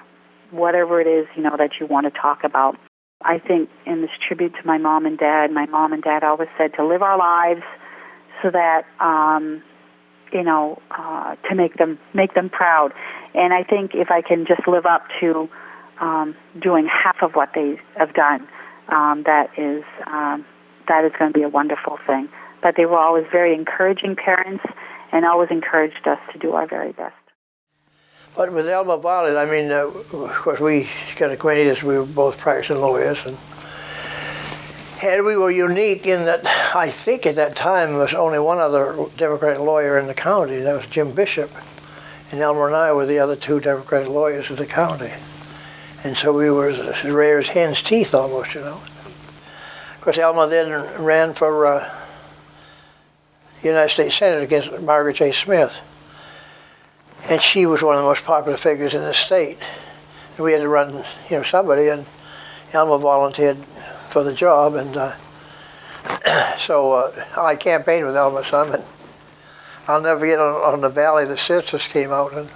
whatever it is, that you want to talk about. I think in this tribute to my mom and dad always said to live our lives so that, to make them proud. And I think if I can just live up to doing half of what they have done, that is going to be a wonderful thing. But they were always very encouraging parents and always encouraged us to do our very best. But with Elmer Violet, I mean, of course, we got acquainted as we were both practicing lawyers, and we were unique in that I think at that time there was only one other Democratic lawyer in the county, and that was Jim Bishop. And Elmer and I were the other two Democratic lawyers of the county. And so we were as rare as hen's teeth almost, you know. Of course, Elmer then ran for United States Senate against Margaret J. Smith. And she was one of the most popular figures in the state. And we had to run, somebody, and Elmer volunteered for the job, and so I campaigned with Elmer some, and I'll never forget on the Valley, the census came out, and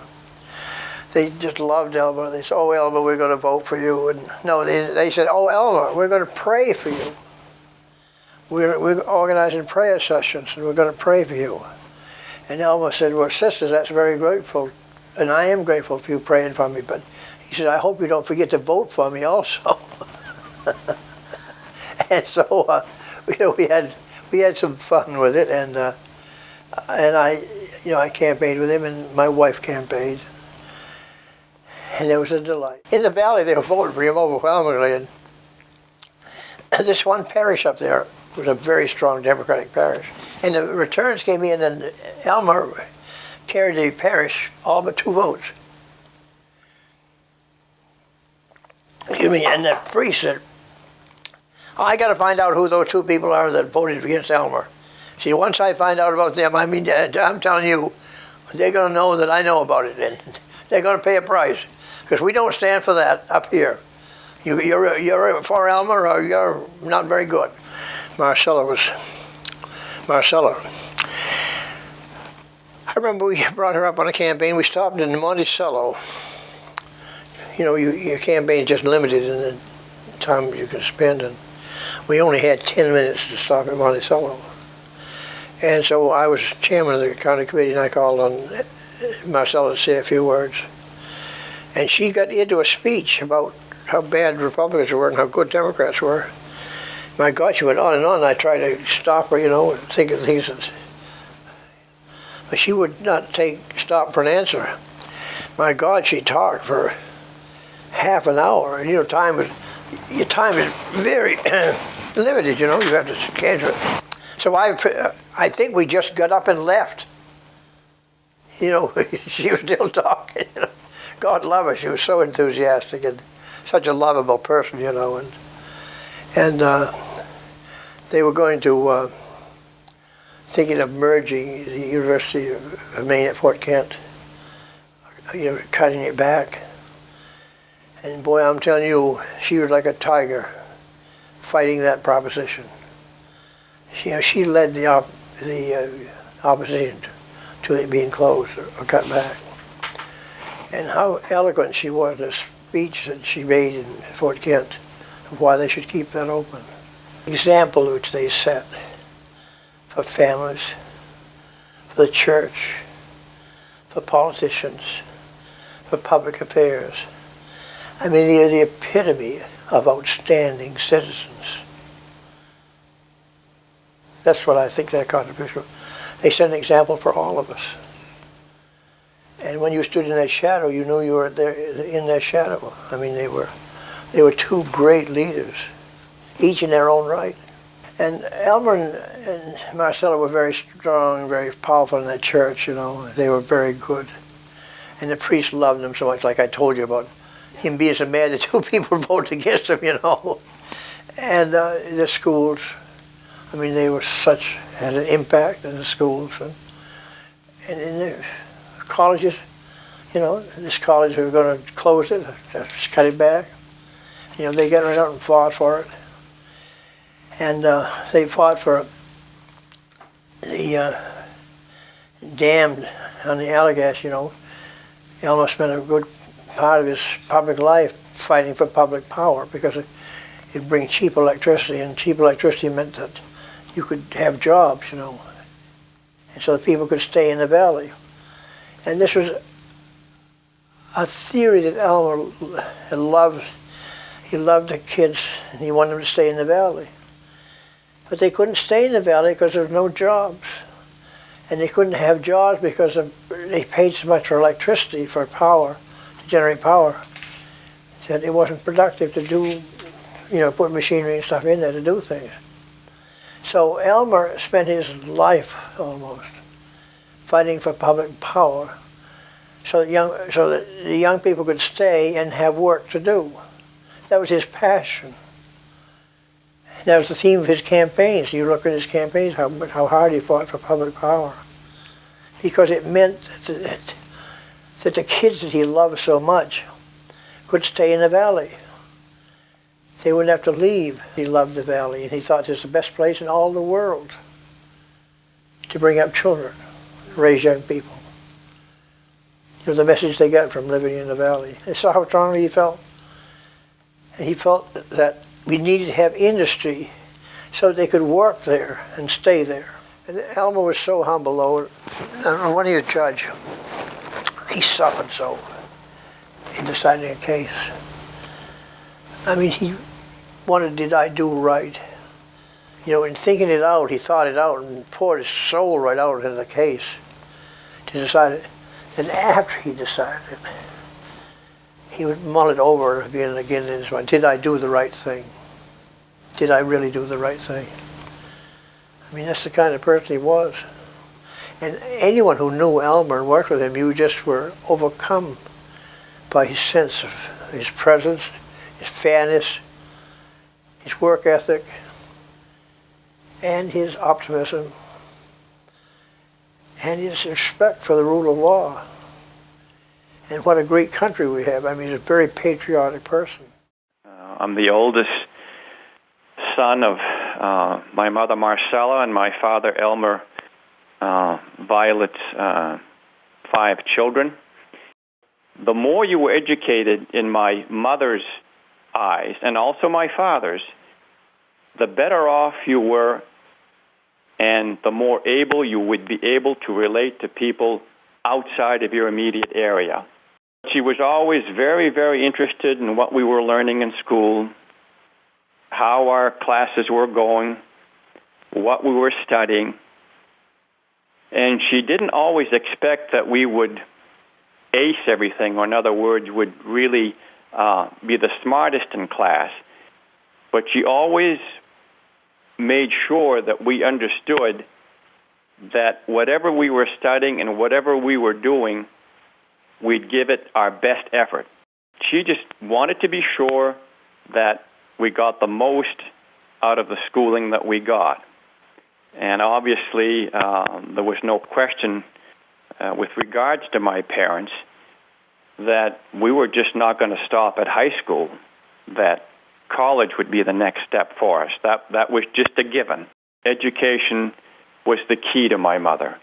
they just loved Elmer. They said, "Oh, Elmer, we're going to vote for you." And no, they said, "Oh, Elmer, we're going to pray for you. We're organizing prayer sessions, and we're going to pray for you." And Elmer said, "Well, sisters, that's very grateful, and I am grateful for you praying for me, but," he said, "I hope you don't forget to vote for me also." And so, we had some fun with it, and I campaigned with him, and my wife campaigned, and it was a delight. In the Valley, they were voting for him overwhelmingly, and this one parish up there was a very strong Democratic parish, and the returns came in, and Elmer carried the parish all but 2 votes. Excuse me, and the priest said, "I got to find out who those 2 people are that voted against Elmer. See, once I find out about them, I mean, I'm telling you, they're going to know that I know about it, and they're going to pay a price, because we don't stand for that up here. You're for Elmer, or you're not very good." Marcella. I remember we brought her up on a campaign. We stopped in Monticello. Your campaign is just limited in the time you can spend, and we only had 10 minutes to stop at Monticello. And so I was chairman of the county committee, and I called on Marcella to say a few words. And she got into a speech about how bad Republicans were and how good Democrats were. My God, she went on and on. I tried to stop her, and think of things. But she would not stop for an answer. My God, she talked for half an hour. And your time is very limited, you have to schedule it. So I think we just got up and left. She was still talking. God love her, she was so enthusiastic and such a lovable person, and they were going to thinking of merging the University of Maine at Fort Kent, cutting it back. And boy, I'm telling you, she was like a tiger fighting that proposition. She led the opposition to it being closed or cut back. And how eloquent she was in the speech that she made in Fort Kent of why they should keep that open. Example which they set for families, for the church, for politicians, for public affairs. I mean, they're the epitome of outstanding citizens. That's what I think their contribution. They set an example for all of us. And when you stood in their shadow, you knew you were there in their shadow. I mean, they were 2 great leaders, each in their own right. And Elmer and Marcella were very strong, very powerful in that church, They were very good. And the priest loved them so much, like I told you about him being so mad that 2 people voted against him, And the schools, I mean, they were had an impact in the schools. And in the colleges, this college, we were going to close it, just cut it back. They got right out and fought for it. And they fought for the dam on the Allagash, Elmer spent a good part of his public life fighting for public power because it'd bring cheap electricity, and cheap electricity meant that you could have jobs, and so that people could stay in the valley. And this was a theory that Elmer loved. He loved the kids, and he wanted them to stay in the valley. But they couldn't stay in the valley because there was no jobs. and they couldn't have jobs because they paid so much for electricity, for power, to generate power. Said it wasn't productive to do, put machinery and stuff in there to do things. So Elmer spent his life almost fighting for public power, so that the young people could stay and have work to do. That was his passion. That was the theme of his campaigns. You look at his campaigns, how hard he fought for public power. Because it meant that the kids that he loved so much could stay in the valley. They wouldn't have to leave. He loved the valley, and he thought it's the best place in all the world to bring up children, raise young people. It was the message they got from living in the valley. They saw how strongly he felt. And he felt that we needed to have industry so they could work there and stay there. And Elmer was so humble, though. And when he was judge, he suffered so in deciding a case. I mean, he wondered, did I do right? In thinking it out, he thought it out and poured his soul right out into the case to decide it. And after he decided it, he would mull it over again and again in his mind. Did I do the right thing? Did I really do the right thing? I mean, that's the kind of person he was. And anyone who knew Elmer and worked with him, you just were overcome by his sense of his presence, his fairness, his work ethic, and his optimism, and his respect for the rule of law. And what a great country we have. I mean, he's a very patriotic person. I'm the oldest son of my mother, Marcella, and my father, Elmer, Violette's 5 children. The more you were educated in my mother's eyes, and also my father's, the better off you were, and the more able you would be able to relate to people outside of your immediate area. She was always very, very interested in what we were learning in school, how our classes were going, what we were studying. And she didn't always expect that we would ace everything, or in other words, would really be the smartest in class. But she always made sure that we understood that whatever we were studying and whatever we were doing, we'd give it our best effort. She just wanted to be sure that we got the most out of the schooling that we got. And obviously, there was no question with regards to my parents that we were just not going to stop at high school, that college would be the next step for us. That was just a given. Education was the key to my mother.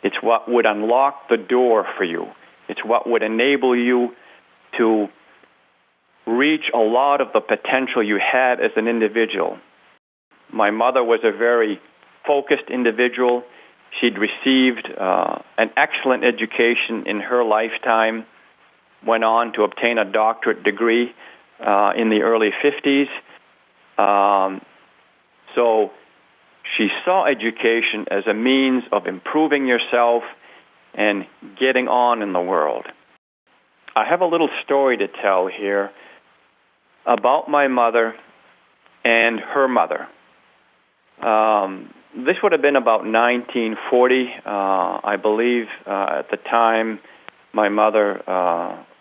It's what would unlock the door for you. It's what would enable you to reach a lot of the potential you had as an individual. My mother was a very focused individual. She'd received an excellent education in her lifetime, went on to obtain a doctorate degree in the early 50s. So she saw education as a means of improving yourself and getting on in the world. I have a little story to tell here about my mother and her mother. This would have been about 1940. I believe at the time my mother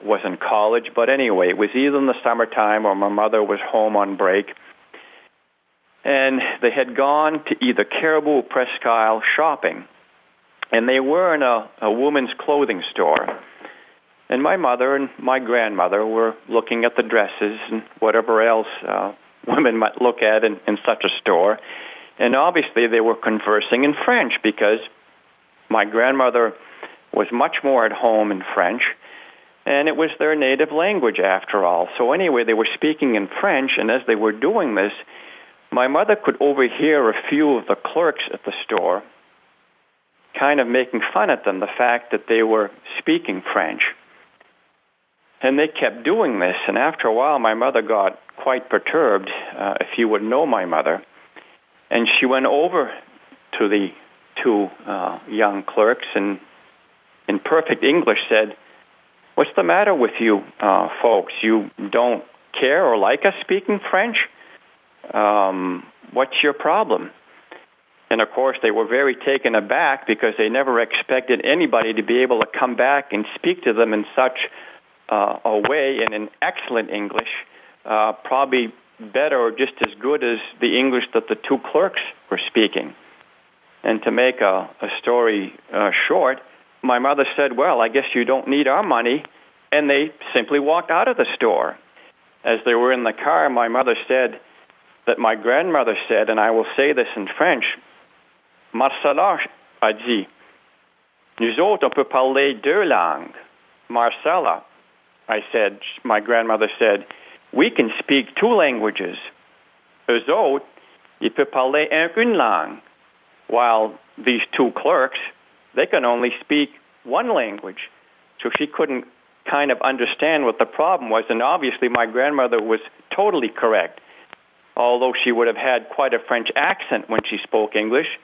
was in college. But anyway, it was either in the summertime or my mother was home on break. And they had gone to either Caribou or Presque Isle shopping. And they were in a woman's clothing store. And my mother and my grandmother were looking at the dresses and whatever else women might look at in such a store. And obviously they were conversing in French because my grandmother was much more at home in French, and it was their native language after all. So anyway, they were speaking in French, and as they were doing this, my mother could overhear a few of the clerks at the store kind of making fun at them, the fact that they were speaking French. And they kept doing this, and after a while my mother got quite perturbed, if you would know my mother, and she went over to the two young clerks and in perfect English said, "What's the matter with you folks? You don't care or like us speaking French? What's your problem?" And of course, they were very taken aback because they never expected anybody to be able to come back and speak to them in such a way in an excellent English, probably better or just as good as the English that the two clerks were speaking. And to make a story short, my mother said, "Well, I guess you don't need our money," and they simply walked out of the store. As they were in the car, my mother said that my grandmother said, and I will say this in French, Marcella a dit, "Nous autres, on peut parler deux langues." Marcella, my grandmother said, "We can speak two languages. Eux autres, ils peuvent parler une langue." While these two clerks, they can only speak one language. So she couldn't kind of understand what the problem was, and obviously my grandmother was totally correct. Although she would have had quite a French accent when she spoke English,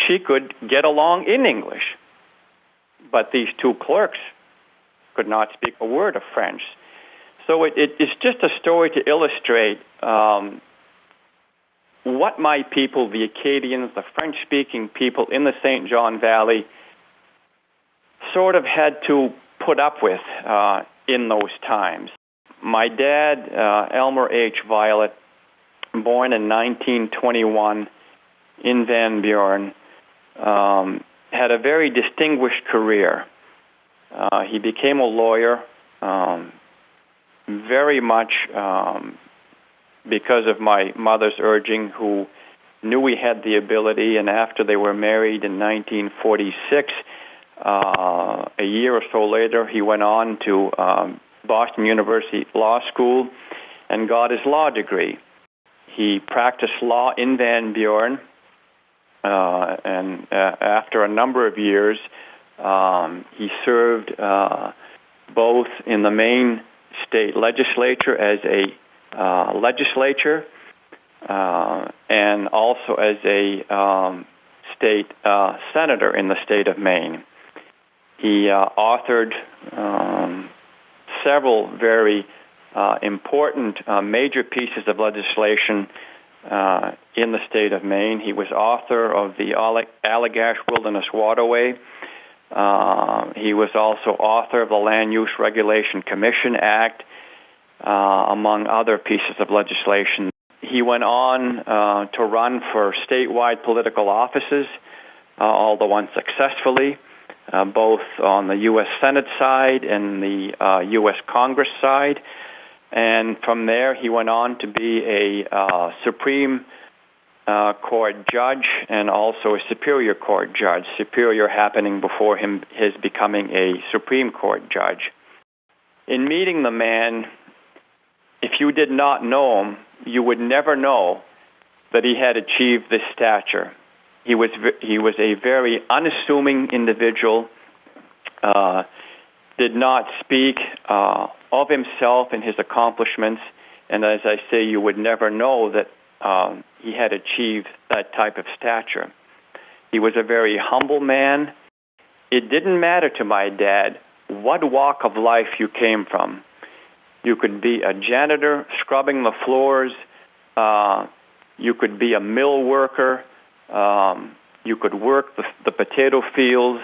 she could get along in English. But these two clerks could not speak a word of French. So it's just a story to illustrate what my people, the Acadians, the French-speaking people in the St. John Valley, sort of had to put up with in those times. My dad, Elmer H. Violette, born in 1921 in Van Buren, had a very distinguished career. He became a lawyer very much because of my mother's urging, who knew he had the ability, and after they were married in 1946, a year or so later, he went on to Boston University Law School and got his law degree. He practiced law in Van Buren, and after a number of years, he served both in the Maine state legislature as a legislature and also as a state senator in the state of Maine. He authored several very important major pieces of legislation in the state of Maine. He was author of the Allagash Wilderness Waterway. He was also author of the Land Use Regulation Commission Act, among other pieces of legislation. He went on to run for statewide political offices, although unsuccessfully, both on the U.S. Senate side and the U.S. Congress side. And from there, he went on to be a Supreme Court judge and also a Superior Court judge, Superior happening before his becoming a Supreme Court judge. In meeting the man, if you did not know him, you would never know that he had achieved this stature. He was a very unassuming individual, did not speak of himself and his accomplishments, and as I say, you would never know that he had achieved that type of stature. He was a very humble man. It didn't matter to my dad what walk of life you came from. You could be a janitor scrubbing the floors. You could be a mill worker. You could work the potato fields.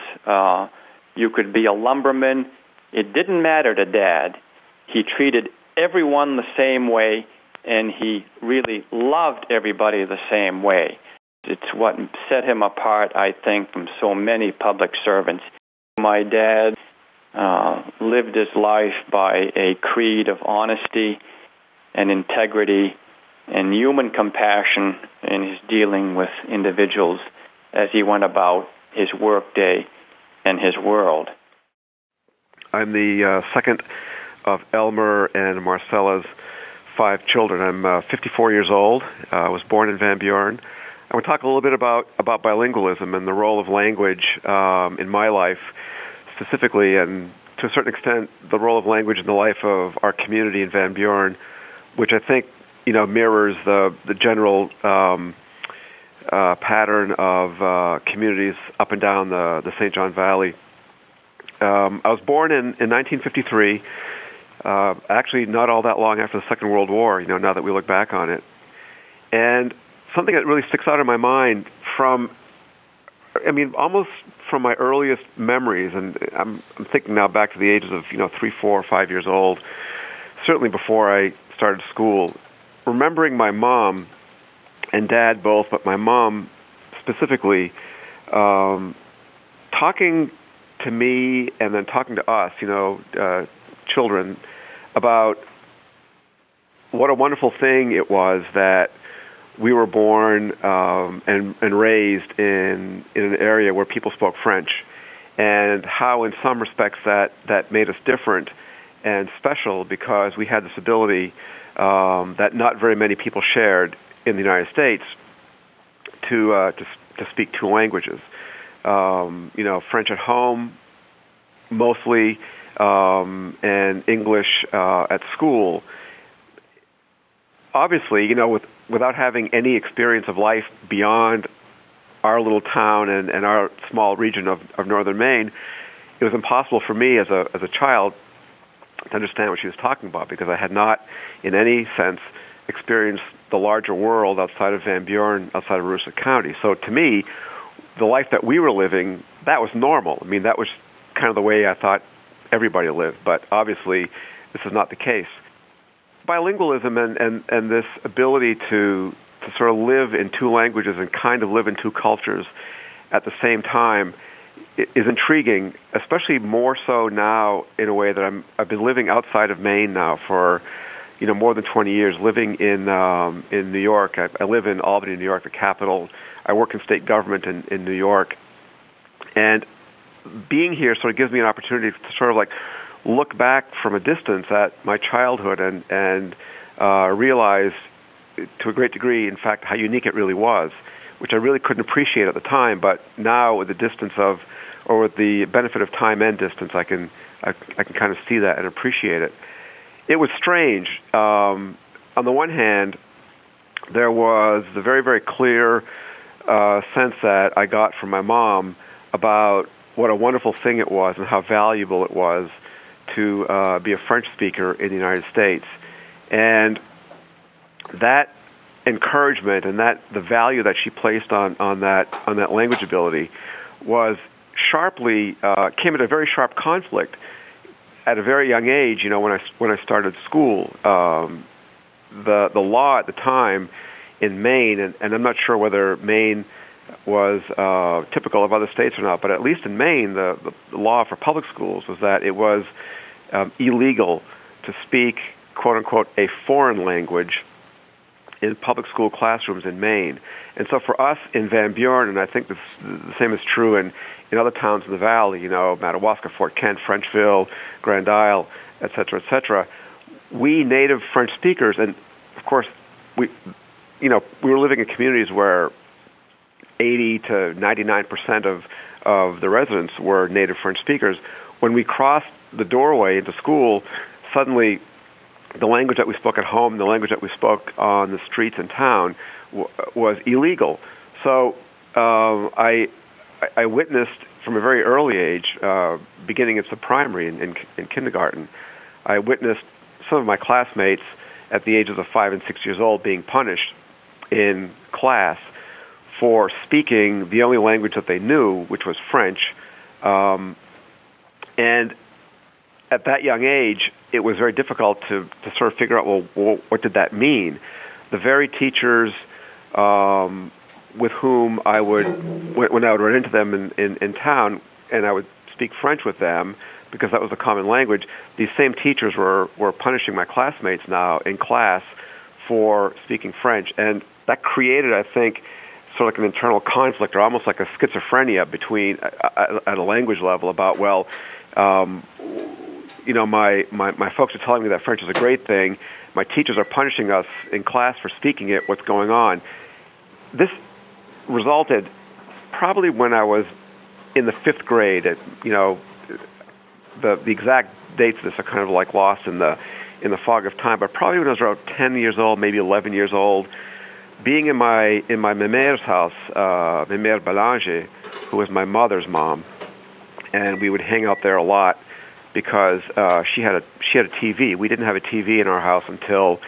You could be a lumberman. It didn't matter to Dad. He treated everyone the same way, and he really loved everybody the same way. It's what set him apart, I think, from so many public servants. My dad lived his life by a creed of honesty and integrity and human compassion in his dealing with individuals as he went about his workday and his world. I'm the second of Elmer and Marcella's 5 children. I'm 54 years old. I was born in Van Buren. I want to talk a little bit about bilingualism and the role of language in my life specifically, and to a certain extent, the role of language in the life of our community in Van Buren, which I think mirrors the general pattern of communities up and down the St. John Valley. I was born in 1953, actually not all that long after the Second World War, now that we look back on it. And something that really sticks out in my mind almost from my earliest memories, and I'm thinking now back to the ages of 3, 4, 5 years old, certainly before I started school, remembering my mom and dad both, but my mom specifically, talking to me and then talking to us, children, about what a wonderful thing it was that we were born and raised in an area where people spoke French, and how in some respects that made us different and special because we had this ability that not very many people shared in the United States to speak two languages. French at home mostly, and English at school. Obviously, without having any experience of life beyond our little town and our small region of northern Maine, it was impossible for me as a child to understand what she was talking about because I had not, in any sense, experienced the larger world outside of Van Buren, outside of Aroostook County. So to me, the life that we were living, that was normal. That was kind of the way I thought everybody lived, but obviously this is not the case. Bilingualism and this ability to sort of live in two languages and kind of live in two cultures at the same time is intriguing, especially more so now in a way that I've been living outside of Maine now for more than 20 years, living in New York. I live in Albany, New York, the capital. I work in state government in New York, and being here sort of gives me an opportunity to sort of like look back from a distance at my childhood and realize to a great degree, in fact, how unique it really was, which I really couldn't appreciate at the time. But now, with the distance or with the benefit of time and distance, I can kind of see that and appreciate it. It was strange. On the one hand, there was the very, very clear sense that I got from my mom about what a wonderful thing it was and how valuable it was to be a French speaker in the United States. And that encouragement and the value that she placed on that language ability was came at a very sharp conflict at a very young age. When I started school, the law at the time in Maine, and I'm not sure whether Maine was typical of other states or not, but at least in Maine, the law for public schools was that it was illegal to speak, quote unquote, a foreign language in public school classrooms in Maine. And so for us in Van Buren, and I think the same is true in other towns in the valley, Madawaska, Fort Kent, Frenchville, Grand Isle, et cetera, we native French speakers, and of course we were living in communities where 80 to 99% of the residents were native French speakers. When we crossed the doorway into school, suddenly the language that we spoke at home, the language that we spoke on the streets in town was illegal. So I witnessed from a very early age, beginning at the primary in kindergarten, I witnessed some of my classmates at the ages of 5 and 6 years old being punished in class for speaking the only language that they knew, which was French. And at that young age, it was very difficult to sort of figure out, well, what did that mean? The very teachers with whom I would, when I would run into them in town, and I would speak French with them, because that was a common language, these same teachers were punishing my classmates now in class for speaking French. And that created, I think, sort of like an internal conflict, or almost like a schizophrenia between, at a language level, about, well, my folks are telling me that French is a great thing. My teachers are punishing us in class for speaking it. What's going on? This resulted probably when I was in the 5th grade. The exact dates of this are kind of like lost in the fog of time, but probably when I was around 10 years old, maybe 11 years old, being in my mémère's house, Mémère Belanger, who was my mother's mom, and we would hang out there a lot because she had a TV. We didn't have a TV in our house until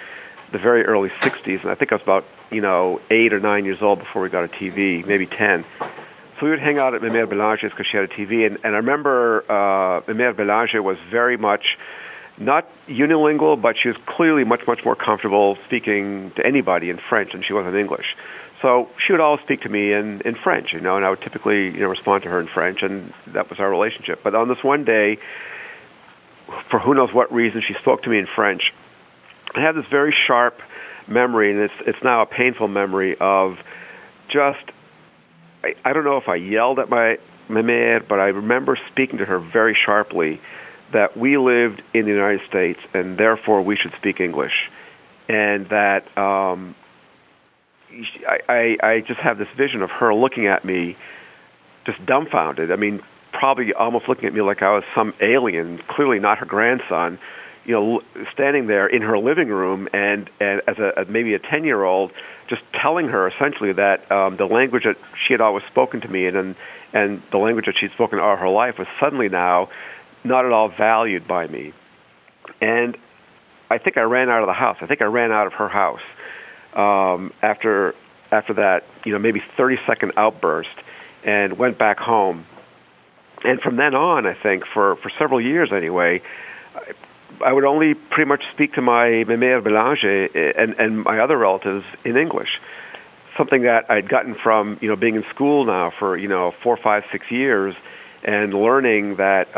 the very early 60s, and I think I was about 8 or 9 years old before we got a TV, maybe 10. So we would hang out at Mémère Belanger's because she had a TV, and I remember Mémère Belanger was very much not unilingual, but she was clearly much more comfortable speaking to anybody in French than she was in English. So she would always speak to me in French, and I would typically respond to her in French, and that was our relationship. But on this one day, for who knows what reason, she spoke to me in French. I have this very sharp memory, and it's now a painful memory of just, I don't know if I yelled at my mère, but I remember speaking to her very sharply that we lived in the United States and therefore we should speak English. And that I just have this vision of her looking at me just dumbfounded. I mean, probably almost looking at me like I was some alien, clearly not her grandson, standing there in her living room and as maybe a 10-year-old, just telling her essentially that the language that she had always spoken to me and the language that she'd spoken all her life was suddenly now not at all valued by me. And I think I ran out of the house. I think I ran out of her house after that, maybe 30-second outburst, and went back home. And from then on, I think, for several years anyway, I would only pretty much speak to my Mémère Belanger and my other relatives in English. Something that I'd gotten from, being in school now for, 4, 5, 6 years, and learning that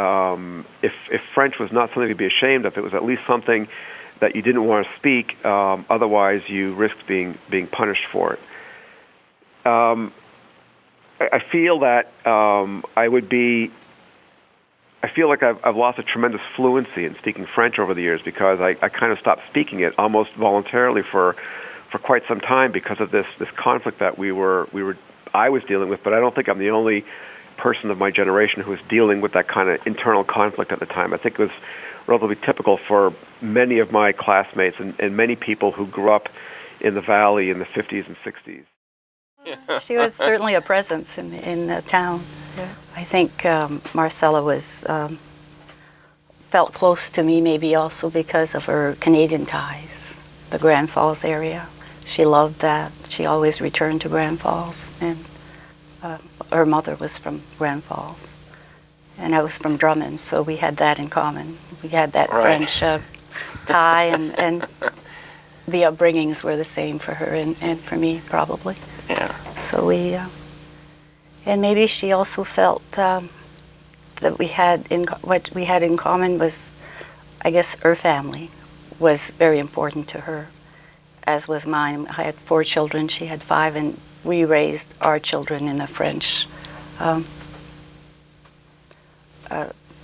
if French was not something to be ashamed of, it was at least something that you didn't want to speak, otherwise you risked being punished for it. I feel that I feel like I've lost a tremendous fluency in speaking French over the years because I kind of stopped speaking it almost voluntarily for quite some time because of this conflict that I was dealing with. But I don't think I'm the only person of my generation who was dealing with that kind of internal conflict at the time. I think it was relatively typical for many of my classmates and many people who grew up in the Valley in the 50s and 60s. She was certainly a presence in the town. Yeah. I think Marcella was felt close to me maybe also because of her Canadian ties, the Grand Falls area. She loved that. She always returned to Grand Falls, and her mother was from Grand Falls, and I was from Drummond, so we had that in common. We had that right. French tie, and the upbringings were the same for her and for me, probably. Yeah. So we, and maybe she also felt that what we had in common was, I guess, her family was very important to her, as was mine. I had 4 children, she had 5, and we raised our children in a French,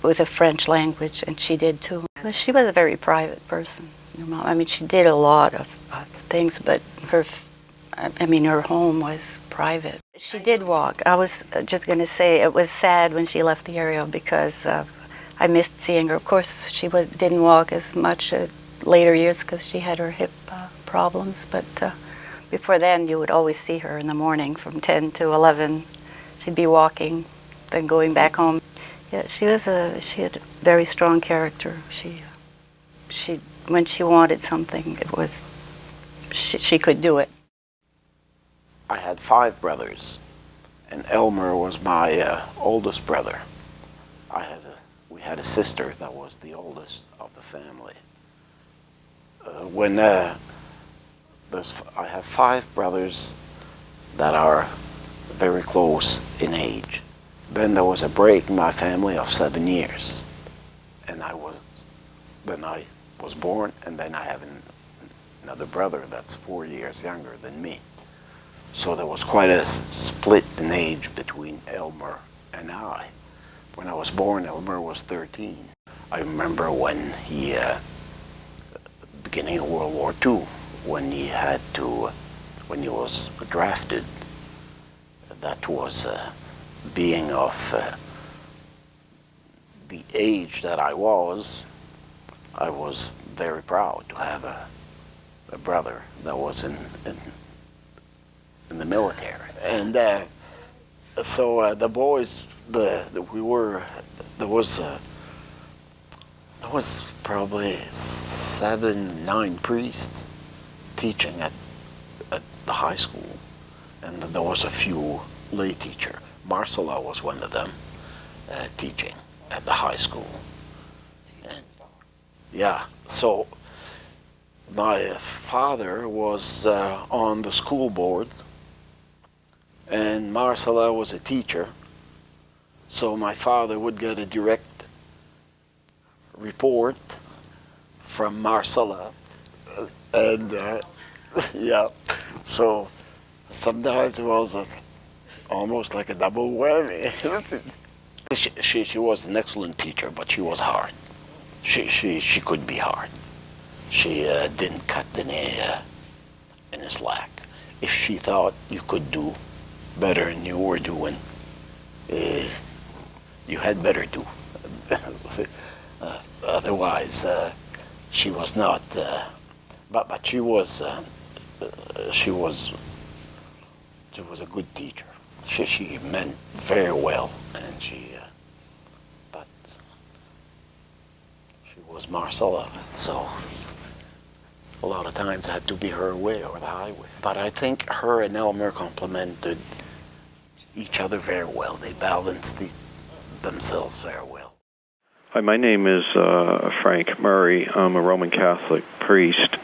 with a French language, and she did too. But she was a very private person, your mom. I mean, she did a lot of things, but her home was private. She did walk. I was just going to say it was sad when she left the area because I missed seeing her. Of course, she didn't walk as much later years because she had her hip problems, but before then you would always see her in the morning from 10 to 11. She'd be walking, then going back home. Yeah, she had a very strong character. She when she wanted something, it was she could do it. I had 5 brothers, and Elmer was my oldest brother. We had a sister that was the oldest of the family. I have 5 brothers that are very close in age. Then there was a break in my family of 7 years, and I was born, and then I have another brother that's 4 years younger than me. So there was quite a split in age between Elmer and I. When I was born, Elmer was 13. I remember when beginning of World War II, when he was drafted. That was being of the age that I was very proud to have a brother that was in in the military. And so the boys, there was probably 7, 9 priests teaching at the high school, and there was a few lay teacher. MARCELLA was one of them, teaching at the high school. And yeah, so my father was on the school board, and MARCELLA was a teacher, so my father would get a direct report from MARCELLA, and yeah, so sometimes it was almost like a double whammy. She was an excellent teacher, but she was hard. She could be hard. She didn't cut any slack. If she thought you could do better than you were doing, you had better do. Otherwise, she was not. But she was a good teacher. She meant very well, and but she was MARCELLA, so a lot of times it had to be her way or the highway. But I think her and Elmer complemented each other very well. They balanced themselves very well. Hi, my name is Frank Murray. I'm a Roman Catholic priest,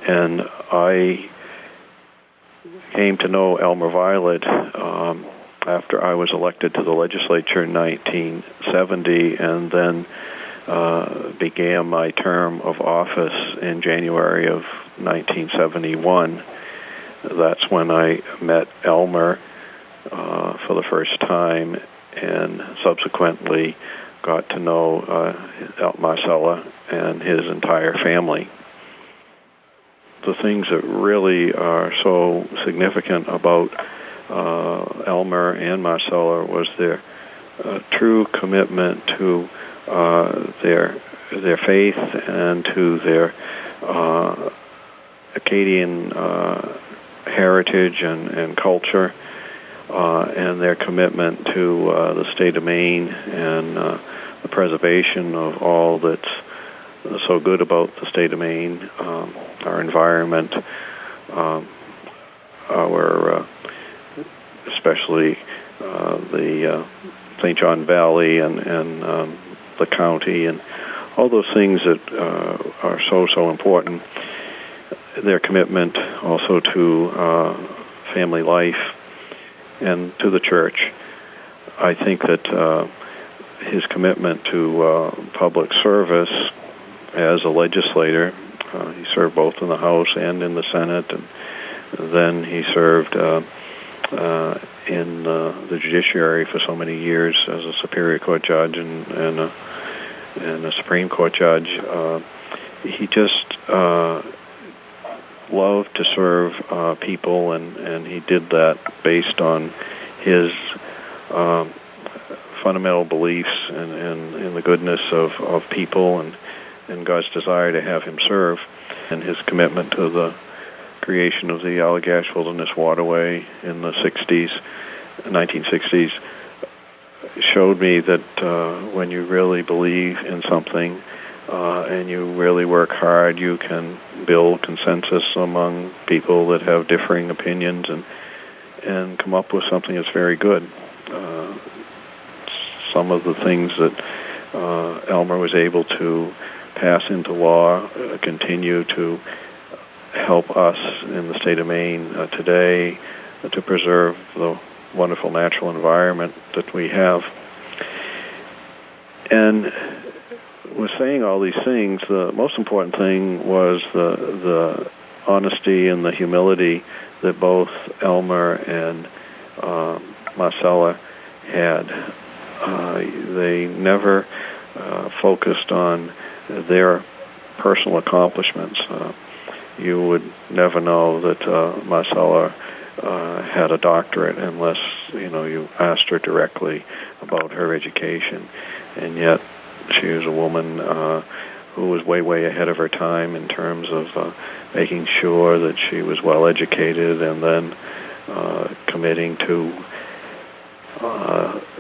and I came to know Elmer Violette after I was elected to the legislature in 1970, and then began my term of office in January of 1971. That's when I met Elmer for the first time, and subsequently got to know Marcella and his entire family. The things that really are so significant about Elmer and Marcella was their true commitment to their faith and to their Acadian heritage and culture, and their commitment to the state of Maine and the preservation of all that's so good about the state of Maine, our environment, our especially the St. John Valley and the county and all those things that are so important. Their commitment also to family life and to the church. I think that his commitment to public service as a legislator, he served both in the House and in the Senate, and then he served in the judiciary for so many years as a Superior Court judge and a Supreme Court judge. He just loved to serve people, and he did that based on his fundamental beliefs in the goodness of people and God's desire to have him serve, and his commitment to the creation of the Allagash Wilderness Waterway in the 1960s, showed me that when you really believe in something and you really work hard, you can build consensus among people that have differing opinions and come up with something that's very good. Some of the things that Elmer was able to pass into law continue to help us in the state of Maine today to preserve the wonderful natural environment that we have. And with saying all these things, the most important thing was the honesty and the humility that both Elmer and Marcella had. They never focused on their personal accomplishments. You would never know that Marcella had a doctorate unless you asked her directly about her education, and yet she was a woman who was way ahead of her time in terms of making sure that she was well educated and then committing to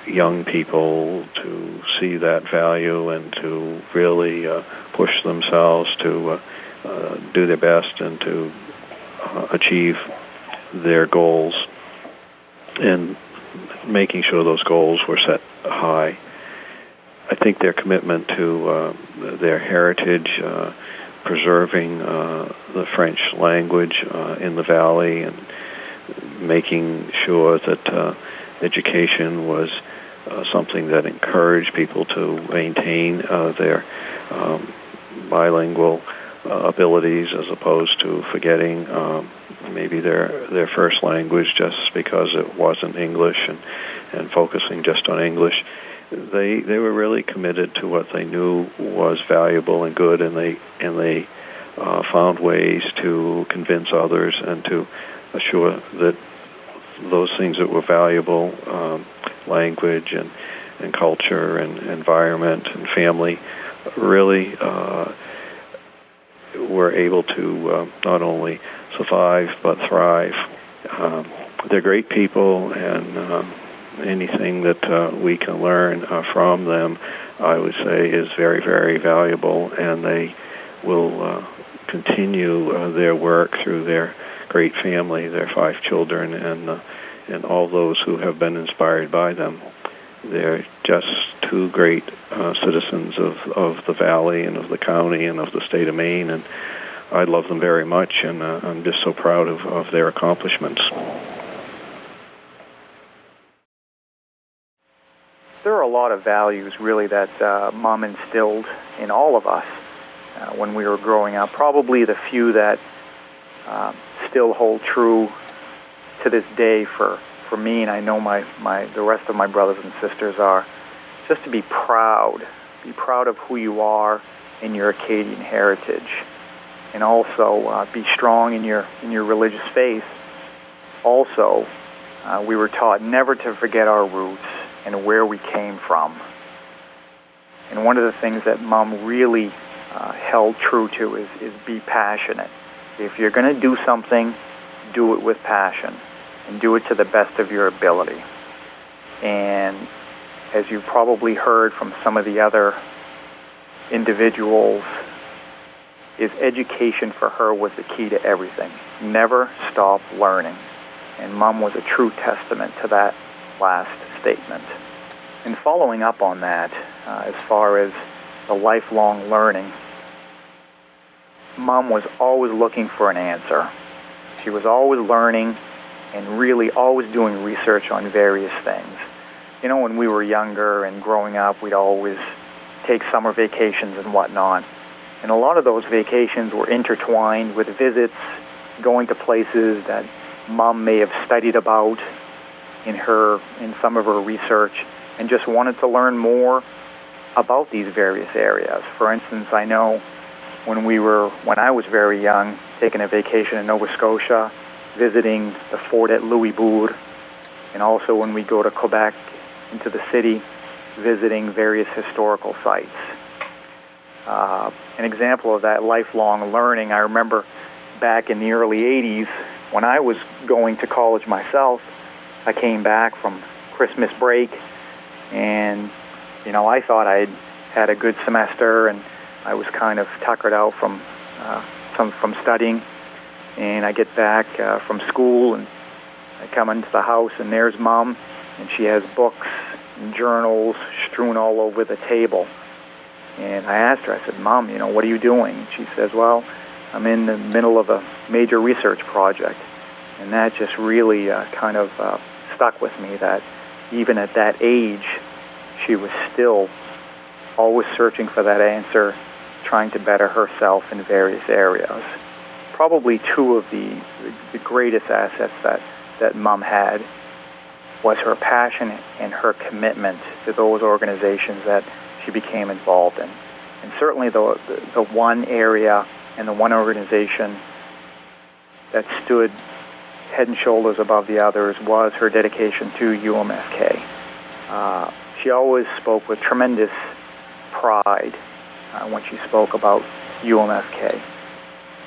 young people to see that value and to really push themselves to do their best and to achieve their goals, and making sure those goals were set high. I think their commitment to their heritage, preserving the French language in the Valley, and making sure that education was something that encouraged people to maintain their bilingual abilities, as opposed to forgetting maybe their first language just because it wasn't English, and focusing just on English. They were really committed to what they knew was valuable and good, and they found ways to convince others and to assure that those things that were valuable, language and culture and environment and family, really were able to not only survive but thrive. They're great people, and anything that we can learn from them, I would say, is very, very valuable, and they will continue their work through their great family, their 5 children, and all those who have been inspired by them. They're just 2 great citizens of the Valley and of the county and of the state of Maine, and I love them very much, and I'm just so proud of their accomplishments. There are a lot of values, really, that Mom instilled in all of us when we were growing up. Probably the few that still hold true to this day for me, and I know the rest of my brothers and sisters, are just to be proud of who you are in your Acadian heritage, and also be strong in your religious faith. Also, we were taught never to forget our roots and where we came from. And one of the things that Mom really held true to is be passionate. If you're going to do something, do it with passion, and do it to the best of your ability. And as you probably heard from some of the other individuals, is education for her was the key to everything. Never stop learning. And Mom was a true testament to that last statement. And following up on that, as far as the lifelong learning, Mom was always looking for an answer. She was always learning and really always doing research on various things. You know, when we were younger and growing up, we'd always take summer vacations and whatnot. And a lot of those vacations were intertwined with visits, going to places that Mom may have studied about in some of her research, and just wanted to learn more about these various areas. For instance, I know when I was very young, taking a vacation in Nova Scotia, visiting the fort at Louisbourg, and also when we go to Quebec, into the city, visiting various historical sites. An example of that lifelong learning, I remember back in the early 80s, when I was going to college myself, I came back from Christmas break, and I thought I'd had a good semester, and I was kind of tuckered out from studying. And I get back from school, and I come into the house, and there's Mom, and she has books and journals strewn all over the table. And I asked her, I said, Mom, what are you doing? And she says, well, I'm in the middle of a major research project. And that just really kind of stuck with me, that even at that age, she was still always searching for that answer, trying to better herself in various areas. Probably 2 of the greatest assets that Mom had was her passion and her commitment to those organizations that she became involved in. And certainly the one area and the one organization that stood head and shoulders above the others was her dedication to UMFK. She always spoke with tremendous pride when she spoke about UMFK.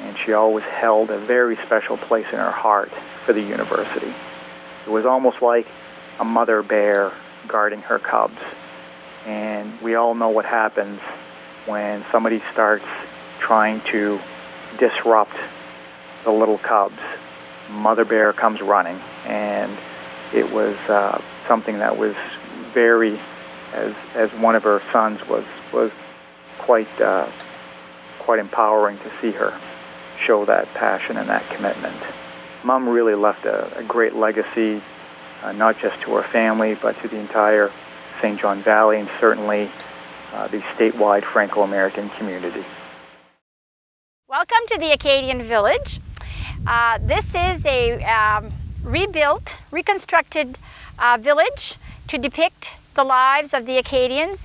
And she always held a very special place in her heart for the university. It was almost like a mother bear guarding her cubs. And we all know what happens when somebody starts trying to disrupt the little cubs. Mother bear comes running, and it was something that was very, as one of her sons was quite empowering to see her show that passion and that commitment. Mom really left a great legacy, not just to her family, but to the entire St. John Valley and certainly the statewide Franco-American community. Welcome to the Acadian Village. This is a reconstructed village to depict the lives of the Acadians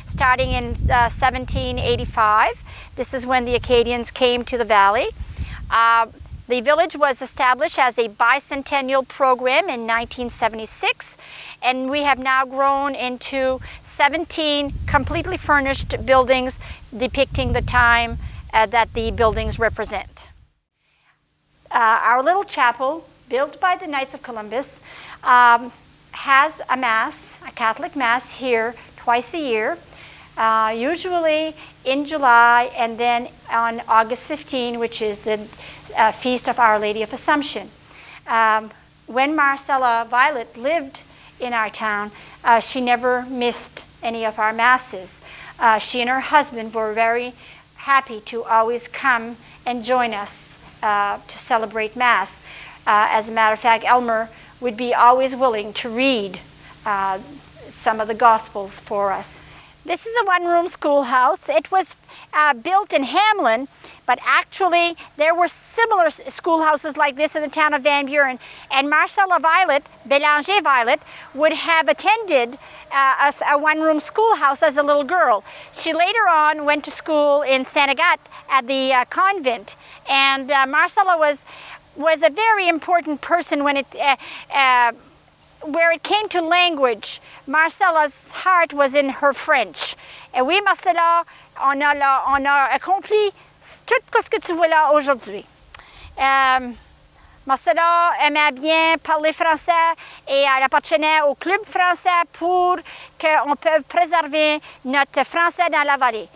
starting in 1785. This is when the Acadians came to the valley. The village was established as a bicentennial program in 1976, and we have now grown into 17 completely furnished buildings depicting the time that the buildings represent. Our little chapel, built by the Knights of Columbus, has a Mass, a Catholic Mass here twice a year, usually in July and then on August 15, which is the Feast of Our Lady of Assumption. When Marcella Violette lived in our town, she never missed any of our Masses. She and her husband were very happy to always come and join us to celebrate Mass. As a matter of fact, Elmer would be always willing to read some of the Gospels for us. This is a one-room schoolhouse. It was built in Hamlin, but actually there were similar schoolhouses like this in the town of Van Buren. And Marcella Violette, Bélanger Violette, would have attended a one-room schoolhouse as a little girl. She later on went to school in Saint Agathe at the convent. And Marcella was a very important person when where it came to language. Marcella's heart was in her French. Et oui, Marcella, on a accompli tout ce que tu vois là aujourd'hui. Marcella aimait bien parler français et elle appartenait au club français pour qu'on puisse préserver notre français dans la vallée.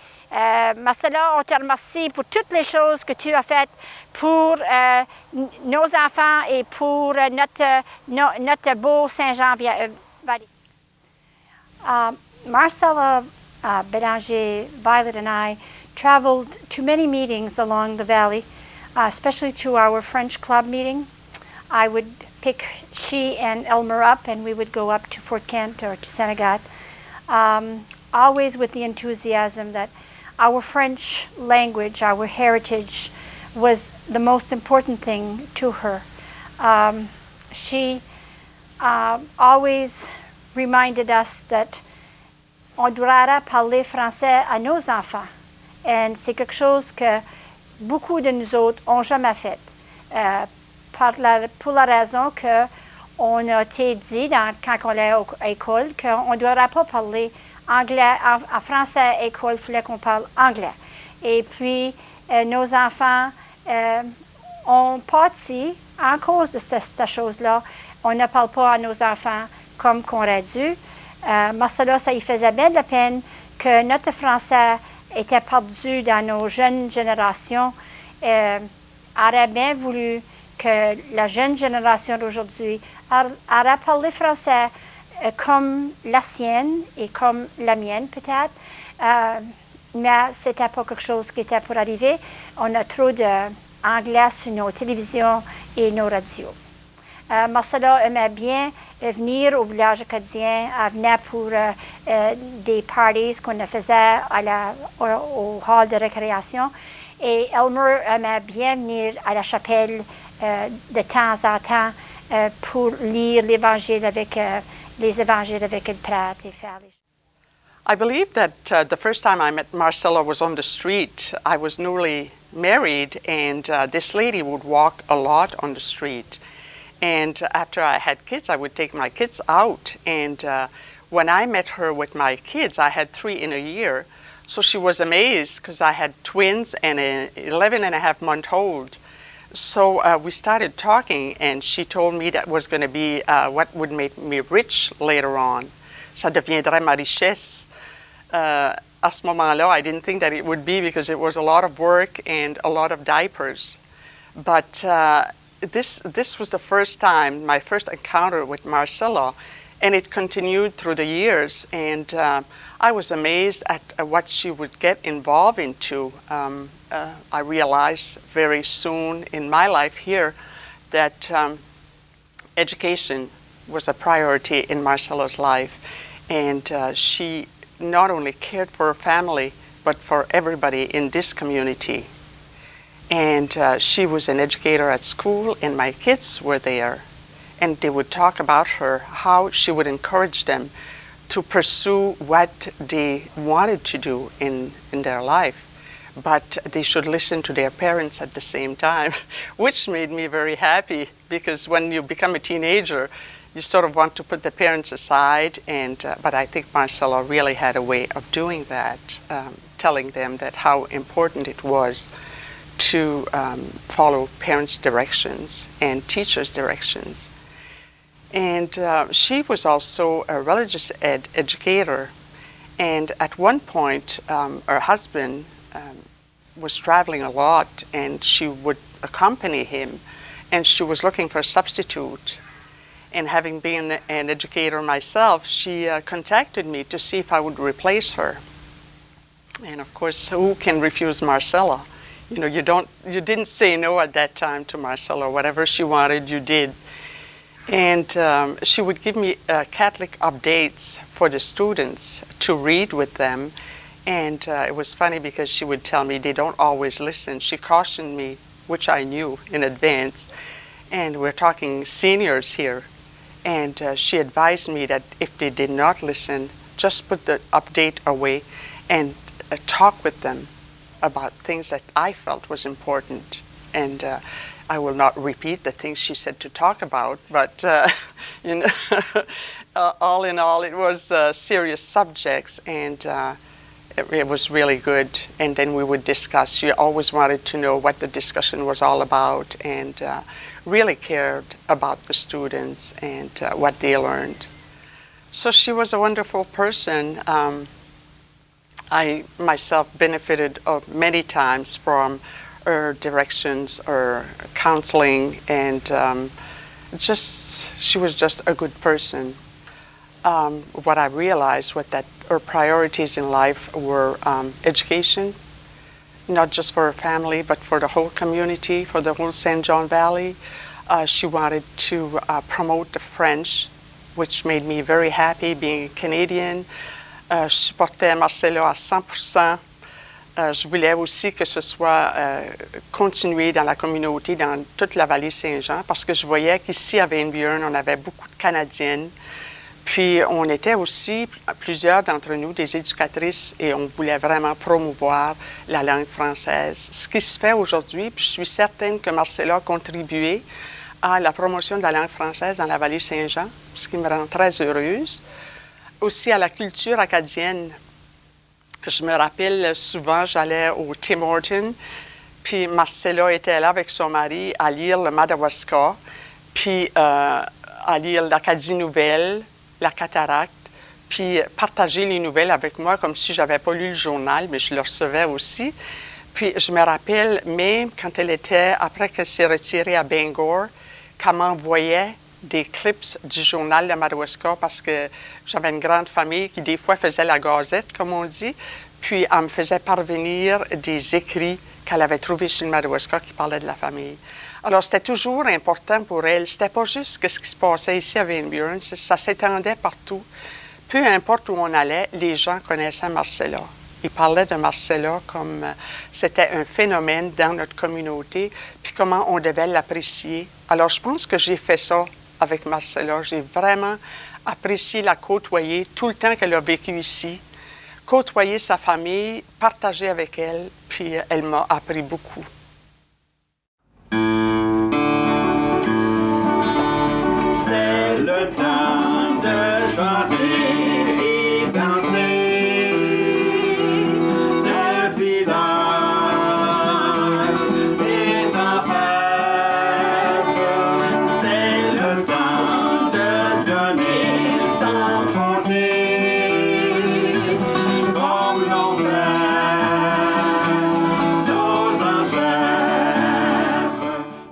Marcella, on te remercie pour toutes les choses que tu as faites pour nos enfants et pour notre beau Saint-Jean-Vallée. Marcella, Bélanger, Violet, and I traveled to many meetings along the valley, especially to our French club meeting. I would pick she and Elmer up, and we would go up to Fort Kent or to Saint Agathe, always with the enthusiasm that our French language, our heritage, was the most important thing to her. She always reminded us that on doit parler français à nos enfants. Et c'est quelque chose que beaucoup de nous autres n'ont jamais fait. Pour la raison qu'on a été dit quand on est à l'école qu'on ne doit pas parler anglais, en français à l'école, il fallait qu'on parle anglais. Et puis, nos enfants ont parti en cause de cette chose-là. On ne parle pas à nos enfants comme qu'on aurait dû. Marcella, ça y faisait bien de la peine que notre français était perdu dans nos jeunes générations. Aurait bien voulu que la jeune génération d'aujourd'hui aurait parlé français comme la sienne et comme la mienne peut-être, mais c'était pas quelque chose qui était pour arriver. On a trop d'anglais sur nos télévisions et nos radios. Marcella aimait bien venir au village acadien, elle venait pour des parties qu'on faisait au hall de récréation, et Elmer aimait bien venir à la chapelle de temps en temps pour lire l'Évangile avec les évangiles avec le prêtre et faire les... I believe that the first time I met Marcella was on the street. I was newly married, and this lady would walk a lot on the street. And after I had kids, I would take my kids out. And when I met her with my kids, I had 3 in a year. So she was amazed because I had twins and an 11-and-a-half-month-old. So we started talking, and she told me that was going to be what would make me rich later on. Ça deviendrait ma richesse. À ce moment-là, I didn't think that it would be because it was a lot of work and a lot of diapers. But this was the first time, my first encounter with Marcella, and it continued through the years. And I was amazed at what she would get involved into. I realized very soon in my life here that education was a priority in Marcella's life. And she not only cared for her family, but for everybody in this community. And she was an educator at school, and my kids were there. And they would talk about her, how she would encourage them to pursue what they wanted to do in their life. But they should listen to their parents at the same time, which made me very happy, because when you become a teenager, you sort of want to put the parents aside. But I think Marcella really had a way of doing that, telling them that how important it was to follow parents' directions and teachers' directions. And she was also a religious educator. And at one point, her husband was traveling a lot, and she would accompany him, and she was looking for a substitute. And having been an educator myself, she contacted me to see if I would replace her. And of course, who can refuse Marcella? You know, you didn't say no at that time to Marcella. Whatever she wanted, you did. And she would give me Catholic updates for the students to read with them. And it was funny because she would tell me they don't always listen. She cautioned me, which I knew in advance. And we're talking seniors here. And she advised me that if they did not listen, just put the update away and talk with them about things that I felt was important. And I will not repeat the things she said to talk about, but you know, all in all, it was serious subjects, and it was really good. And then we would discuss. She always wanted to know what the discussion was all about, and really cared about the students and what they learned. So she was a wonderful person. I myself benefited many times from her directions, her counseling, and she was just a good person. What I realized was that her priorities in life were education, not just for her family, but for the whole community, for the whole St. John Valley. She wanted to promote the French, which made me very happy being a Canadian. Je supportais Marcella à 100%. Je voulais aussi que ce soit continué dans la communauté, dans toute la vallée Saint-Jean, parce que je voyais qu'ici à Van Buren, on avait beaucoup de Canadiennes. Puis on était aussi, plusieurs d'entre nous, des éducatrices, et on voulait vraiment promouvoir la langue française. Ce qui se fait aujourd'hui, puis je suis certaine que Marcella a contribué à la promotion de la langue française dans la vallée Saint-Jean, ce qui me rend très heureuse. Aussi à la culture acadienne. Je me rappelle souvent, j'allais au Tim Hortons, puis Marcella était là avec son mari à lire le Madawaska, puis à lire l'Acadie Nouvelle, la Cataracte, puis partager les nouvelles avec moi comme si je n'avais pas lu le journal, mais je le recevais aussi. Puis je me rappelle même quand elle était, après qu'elle s'est retirée à Bangor, qu'elle m'envoyait des clips du journal de Madawaska, parce que j'avais une grande famille qui des fois faisait la gazette, comme on dit, puis elle me faisait parvenir des écrits qu'elle avait trouvés sur le Madawaska qui parlaient de la famille. Alors c'était toujours important pour elle. C'était pas juste ce qui se passait ici à Van Buren, ça s'étendait partout. Peu importe où on allait, les gens connaissaient Marcella. Ils parlaient de Marcella comme c'était un phénomène dans notre communauté, puis comment on devait l'apprécier. Alors je pense que j'ai fait ça avec Marcella. J'ai vraiment apprécié la côtoyer tout le temps qu'elle a vécu ici, côtoyer sa famille, partager avec elle, puis elle m'a appris beaucoup.